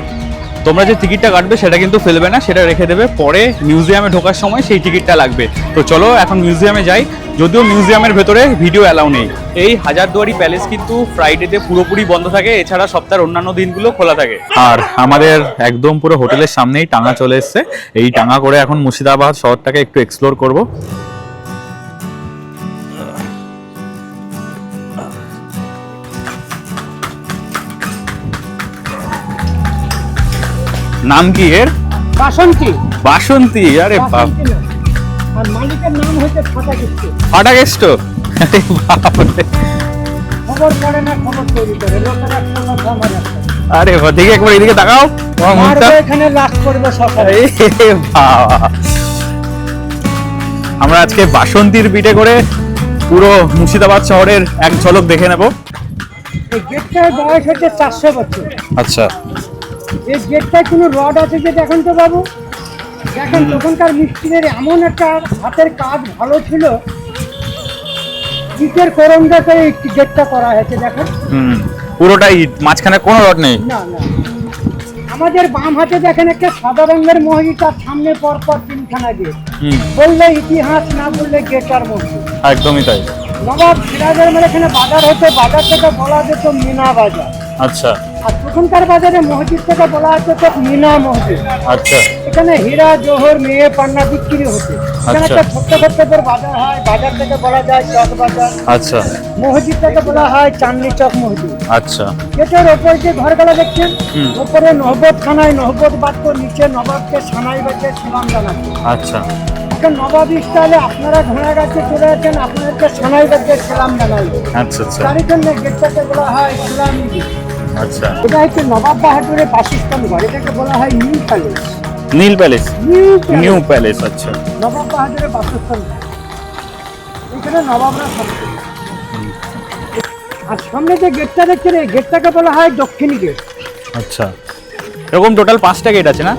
তোমরা যে টিকিটটা কাটবে সেটা কিন্তু ফেলবে না, সেটা রেখে দেবে, পরে মিউজিয়ামে ঢোকার সময় সেই টিকিটটা লাগবে। তো চলো এখন মিউজিয়ামে যাই, যদিও মিউজিয়ামের ভেতরে ভিডিও অ্যালাউ নেই। এই হাজারদুয়ারি প্যালেস কিন্তু ফ্রাইডেতে পুরোপুরি বন্ধ থাকে, এছাড়া সপ্তাহের অন্যান্য দিনগুলো খোলা থাকে। আর আমাদের একদম পুরো হোটেলের সামনেই টাঙা চলে এসছে। এই টাঙা করে এখন মুর্শিদাবাদ শহরটাকে একটু এক্সপ্লোর করব। নাম কি এর?
বাসন্তী।
বাসন্তী, আরে বাপ।
আর মালিকের নাম হচ্ছে ফাটাকেষ্ট।
ফাটাকেষ্ট, আরে বাপ রে।
খবর পড়ে না, খবর তৈরি করে লোকেরা। কোনো খবর রাখে।
আরে ওদিকে একবার এদিকে তাকাও, তোমার মুখটা
এখানে লাশ করবে সকালে।
বাবা, আমরা আজকে বাসন্তীর পিঠে করে পুরো মুর্শিদাবাদ শহরের এক ঝলক দেখে নেব।
এই গেটটার বয়স হচ্ছে 400 বছর।
আচ্ছা,
এই গেটটায় কোনো রড আছে যে দেখেন তো বাবু, দেখেন তখনকার মিস্ত্রিদের এমন একটা হাতের কাজ ভালো ছিল, ইটের করমদাতে এই গেটটা করা হয়েছে দেখেন।
পুরোটাই ইট, মাঝখানে কোনো রড নেই।
না না, আমাদের বাম হাতে দেখেন একটা সাদা রঙের মসজিদ, তার সামনে পরপর 3খানা গেট। বললে ইতিহাস, না বললে গেটার মসজিদ।
একদমই তাই।
নবাব সিরাজের মানে এখানে বাজার হতো, বাজার থেকে বলা যেত মিনা বাজার।
আচ্ছা,
আর তখনকার বাজারে মসজিদ থেকে বলা হতো তো মিনা মসজিদ।
আচ্ছা,
এখানে হীরা জোহর মেয়ে পান্না বিক্রি হতো। এখানে একটা ছোট্ট ছোট্ট করে বাজার হয়, বাজার থেকে বলা যায় চক বাজার।
আচ্ছা,
মসজিদ থেকে বলা হয় চাঁদনি চক মসজিদ।
আচ্ছা,
এটার ওপর যে ঘরগুলো দেখছেন, উপরে নহবত খানায় নহবত বাঁধত, নিচে নবাবকে সানাই বাজে সালাম জানাতো।
আচ্ছা।
একটা নবাবী স্টাইলে আপনারা ঘোড়াগাছে চলে যাচ্ছেন, আপনাদেরকে সোনাইদেরকে সালাম জানাই।
আচ্ছা আচ্ছা
তারই জন্য গেটটাকে বলা হয় সালামি গেট।
আচ্ছা।
এটা হচ্ছে নবাব বাহাদুরের বাসস্থান ঘর, এটাকে বলা হয় নিউ প্যালেস।
নীল প্যালেস,
নিউ
নিউ প্যালেস। আচ্ছা।
নবাব বাহাদুরের বাসস্থান ঘর, এখানে নবাবরা থাকতেন। আর সামনে যে গেটটা দেখছেন এই গেটটাকে বলা হয় দক্ষিণী গেট।
আচ্ছা, এরকম টোটাল 5টা গেট আছে না?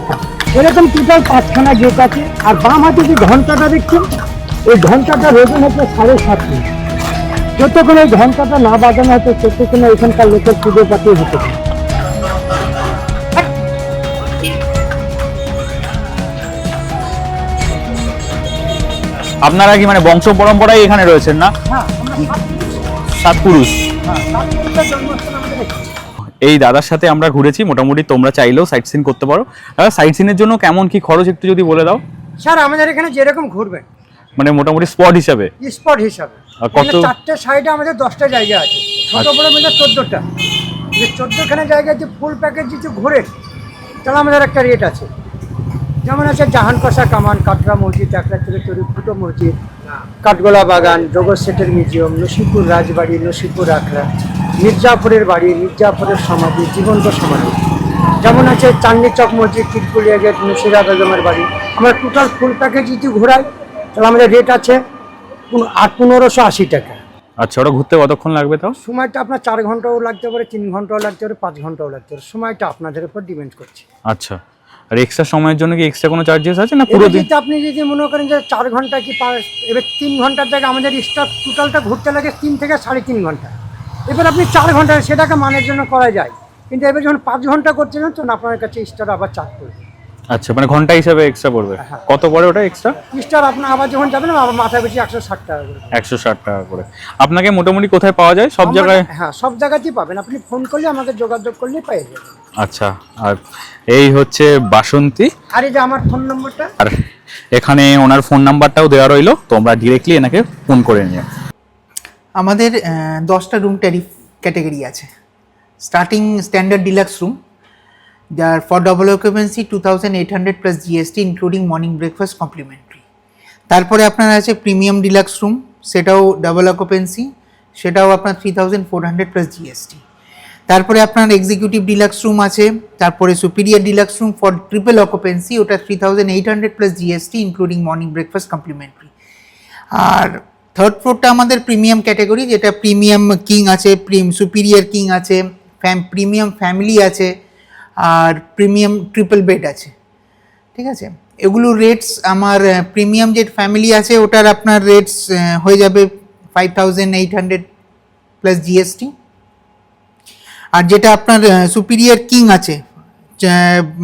এরকম টোটাল 5খানা গেট আছে। আর বাম হাতে যে ঘন্টাটা দেখছেন এই ঘন্টাটা ওজন হচ্ছে 7.5 ফুট। যতক্ষণ এই ঘন্টাটা না বাজানো হতো ততক্ষণ এখানকার লোকের পুজো পাতি হতো।
আপনারা কি মানে বংশ পরম্পরায় এখানে রয়েছেন না?
হ্যাঁ,
সাত পুরুষ।
জন্মস্থান আমাদের এখানে।
এই দাদার সাথে আমরা ঘুরেছি, মোটামুটি তোমরা চাইলেও সাইট সিন করতে পারো। দাদা, সাইট সিনের জন্য কেমন কি খরচ একটু যদি বলে দাও।
স্যার আমাদের এখানে যেরকম ঘুরবেন
মানে মোটামুটি স্পট হিসাবে?
স্পট হিসাবে
আর কত?
4টে সাইডে আমাদের 10টা জায়গা আছে, ছোট বড় মিলে 14টা। যে 14খানা জায়গায় যে ফুল প্যাকেজ যদি ঘোরেন তাহলে আমাদের একটা রেট আছে। যেমন আছে জাহানকসা কামান, কাটরা মসজিদ, একলা থেকে তৈরি ফুটো মসজিদ, কাঠগোলা বাগান, জগৎ সেটের মিউজিয়াম, নসিপুর রাজবাড়ি, নসিপুর আখড়া, মির্জাপুরের বাড়ি, মির্জাপুরের সমাধি, জীবন্ত সমাধি। যেমন আছে চাঁদনি চক মসজিদ, চিটকুলিয়া গেট, মুর্শিদা বেগমের বাড়ি। আমরা টোটাল ফুল প্যাকেজ যদি ঘোরাই তাহলে আমাদের রেট আছে 1580 টাকা।
আচ্ছা, ওটা ঘুরতে কতক্ষণ লাগবে তাও?
সময়টা আপনার 4 ঘন্টাও লাগতে পারে, 3 ঘন্টাও লাগতে পারে, 5 ঘন্টাও লাগতে পারে। সময়টা আপনাদের উপর ডিপেন্ড করছে।
আচ্ছা, আর এক্সট্রা সময়ের জন্য কি এক্সট্রা কোনো চার্জেস আছে না পুরো দিন?
আপনি যদি মনে করেন যে 4 ঘন্টা কি এবার 3 ঘন্টার জায়গায় আমাদের স্টাফ টোটালটা ঘুরতে লাগে 3 থেকে 3.5 ঘন্টা। এবার আপনি 4 ঘন্টা সেটাকে মানের জন্য করা যায়, কিন্তু এবার যখন 5 ঘন্টা করতে যান তখন আপনার কাছে স্টার আবার চার্জ করবে।
আচ্ছা, মানে ঘন্টা হিসাবে এক্সট্রা পড়বে। কত পড়ে ওটা এক্সট্রা?
স্টার আপনার আবার যখন যাবেন আবার মাথায় বেশি 160 টাকা করে।
160 টাকা করে। আপনাকে মোটামুটি কোথায় পাওয়া যায়? সব জায়গায়?
হ্যাঁ, সব জায়গাতেই পাবেন, আপনি ফোন করলে আমাকে যোগাযোগ করলে পেয়ে যাবেন।
আচ্ছা, আর এই হচ্ছে বাসন্তী,
আর এই যে আমার ফোন নম্বরটা,
আর এখানে ওনার ফোন নাম্বারটাও দেওয়া রইলো, তোমরা ডিরেক্টলি এনাকে ফোন করে নিও।
আমাদের 10টা রুম ট্যারিফ ক্যাটাগরি আছে। স্টার্টিং স্ট্যান্ডার্ড ডিলাক্স রুম, যার for double occupancy 2800 plus GST including morning breakfast complimentary. তারপরে আপনার আছে প্রিমিয়াম ডিলাক্স রুম, সেটাও ডাবল অকুপেন্সি, সেটাও আপনার 3400 প্লাস জিএসটি। তারপরে আপনার এক্সিকিউটিভ ডিলাক্স রুম আছে, তারপরে superior deluxe room for triple occupancy, ওটা 3800 plus GST including morning breakfast complimentary. আর থার্ড ফ্লোরটা আমাদের প্রিমিয়াম ক্যাটাগরি, যেটা প্রিমিয়াম কিং আছে, সুপিরিয়ার কিং আছে, প্রিমিয়াম ফ্যামিলি আছে, আর প্রিমিয়াম ট্রিপল বেড আছে। ঠিক আছে, এগুলো রেটস আমার প্রিমিয়াম যে ফ্যামিলি আছে ওটার আপনার রেটস হয়ে যাবে 5800 প্লাস জিএসটি। আর যেটা আপনার সুপিরিয়ার কিং আছে,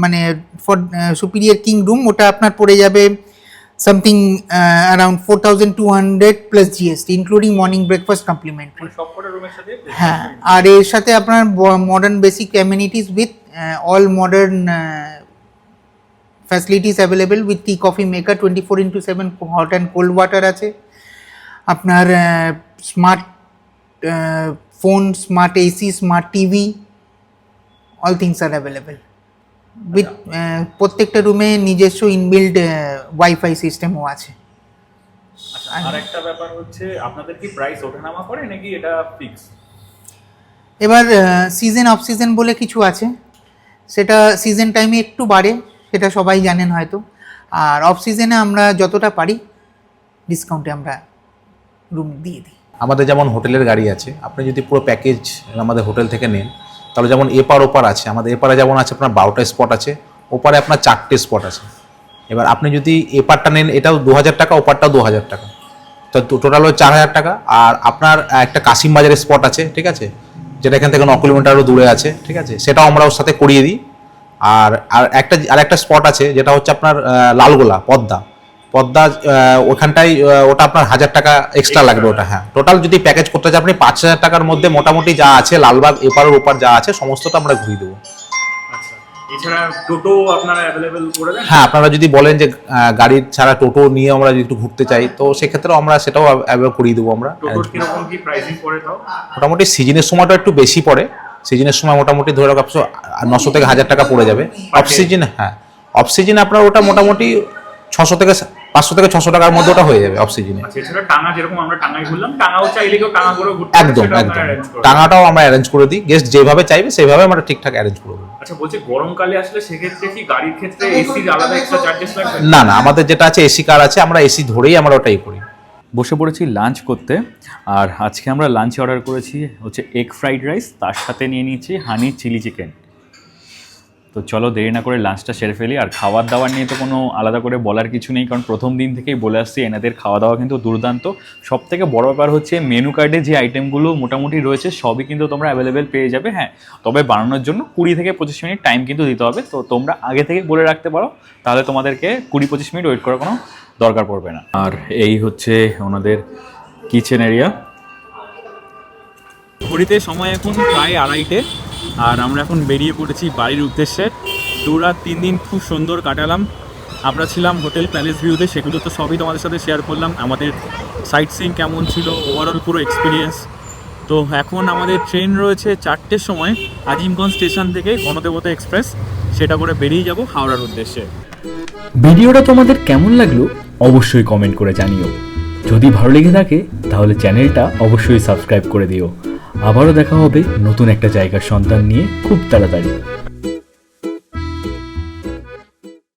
মানে ফর সুপিরিয়ার কিং রুম, ওটা আপনার পড়ে যাবে something around 4200 plus GST including morning breakfast complimentary. হ্যাঁ, আর এর সাথে আপনার modern basic amenities with all modern facilities available with tea coffee maker, 24/7 hot and cold water আছে। আপনার smart phone, smart AC, smart TV, all things are available with প্রত্যেকটা রুমে নিজস্ব ইনবিল্ড ওয়াইফাই সিস্টেমও আছে।
আর একটা ব্যাপার হচ্ছে, আপনাদের কি প্রাইস ওঠানামা করে নাকি এটা ফিক্স?
এবার সিজন অফ সিজন বলে কিছু আছে, সেটা সিজন টাইমে একটু বাড়ে, সেটা সবাই জানেন হয়তো। আর অফ সিজনে আমরা যতটা পারি ডিসকাউন্টে আমরা রুম দিয়ে দিই।
আমাদের যেমন হোটেলের গাড়ি আছে, আপনি যদি পুরো প্যাকেজ আমাদের হোটেল থেকে নেন তাহলে যেমন এপার ওপার আছে, আমাদের এপারে যেমন আছে আপনার 12টা স্পট আছে, ওপারে আপনার 4টে স্পট আছে। এবার আপনি যদি এপারটা নেন এটাও 2000 টাকা, ওপারটাও 2000 টাকা, তো টোটাল হলো 4000 টাকা। আর আপনার একটা কাশিম বাজারের স্পট আছে, ঠিক আছে, যেটা এখান থেকে 9 কিলোমিটারও দূরে আছে, ঠিক আছে, সেটাও আমরা ওর সাথে করিয়ে দিই। আর একটা স্পট আছে যেটা হচ্ছে আপনার লালগোলা পদ্মা, ওখানটায় ওটা আপনার 1000 টাকা এক্সট্রা লাগবে ওটা। হ্যাঁ, টোটাল যদি প্যাকেজ করতে চাই আপনি 5000 টাকার মধ্যে মোটামুটি যা আছে লালবাগ এপারের ওপার যা আছে সমস্তটা আমরা ঘুরিয়ে দেবো।
এছাড়া টোটো আপনারা অ্যাভেলেবেল করে দেন?
হ্যাঁ, আপনারা যদি বলেন যে গাড়ি ছাড়া টোটো নিয়ে আমরা যদি একটু ঘুরতে চাই তো সেক্ষেত্রেও আমরা সেটাও অ্যাভেলেবল করিয়ে দেবো আমরা।
টোটোর কিরকম কি প্রাইসিং পড়ে তাও?
মোটামুটি সিজনের সময়টা একটু বেশি পড়ে, সিজনের সময় মোটামুটি ধরে রাখো 900 থেকে 1000 টাকা পড়ে যাবে। অফ সিজন, হ্যাঁ, অফ সিজনে আপনার ওটা মোটামুটি 600 থেকে 500 থেকে 600 টাকার মধ্যে ওটা হয়ে যাবে অফ সিজনে।
আচ্ছা, এছাড়া টাঙা যেরকম আমরা টাঙায় ঘুরলাম, টাঙাও চাইলে কেউ টাঙা করে ঘুরতে
একদম একদম টাঙাটাও আমরা অ্যারেঞ্জ করে দিই, গেস্ট যেভাবে চাইবে সেভাবে আমরা ঠিকঠাক অ্যারেঞ্জ করে দিই।
আচ্ছা, বলছি গরমকালে আসলে সেক্ষেত্রে কি গাড়ির ক্ষেত্রে এসির আলাদা এক্সট্রা চার্জেস লাগবে?
না না, আমাদের যেটা আছে এসি কার আছে, আমরা এসি ধরেই আমরা ওটাই করি।
বসে পড়েছি লাঞ্চ করতে, আর আজকে আমরা লাঞ্চে অর্ডার করেছি হচ্ছে এগ ফ্রাইড রাইস, তার সাথে নিয়ে নিয়েছি হানি চিলি চিকেন। তো চলো দেরি না করে লাঞ্চটা সেরে ফেলি। আর খাবার দাবার নিয়ে তো কোনো আলাদা করে বলার কিছু নেই, কারণ প্রথম দিন থেকেই বলে আসছি এনাদের খাওয়া দাওয়া কিন্তু দুর্দান্ত। সব থেকে বড় ব্যাপার হচ্ছে মেনু কার্ডে যে আইটেমগুলো মোটামুটি রয়েছে সবই কিন্তু তোমরা অ্যাভেলেবেল পেয়ে যাবে। হ্যাঁ, তবে বানানোর জন্য 20 থেকে 25 মিনিট টাইম কিন্তু দিতে হবে। তো তোমরা আগে থেকে বলে রাখতে পারো, তাহলে তোমাদেরকে 20-25 মিনিট ওয়েট করার কোনো দরকার পড়বে না। আর এই হচ্ছে ওনাদের কিচেন এরিয়া। ঘড়িতে সময় এখন প্রায় 2:30, আর আমরা এখন বেরিয়ে পড়েছি বাড়ির উদ্দেশ্যে। 2 রাত 3 দিন খুব সুন্দর কাটালাম। আমরা ছিলাম হোটেল প্যালেস ভিউতে, সেগুলো তো সবই তোমাদের সাথে শেয়ার করলাম। আমাদের সাইট সিইং কেমন ছিল, ওভারঅল পুরো এক্সপিরিয়েন্স। তো এখন আমাদের ট্রেন রয়েছে 4টের সময় আজিমগঞ্জ স্টেশন থেকে গণদেবতা এক্সপ্রেস, সেটা করে বেরিয়ে যাব হাওড়ার উদ্দেশ্যে।
ভিডিওটা তোমাদের কেমন লাগলো অবশ্যই কমেন্ট করে জানিও। যদি ভালো লেগে থাকে তাহলে চ্যানেলটা অবশ্যই সাবস্ক্রাইব করে দিও। আবারও দেখা হবে নতুন একটা জায়গার সন্ধান নিয়ে খুব তাড়াতাড়ি।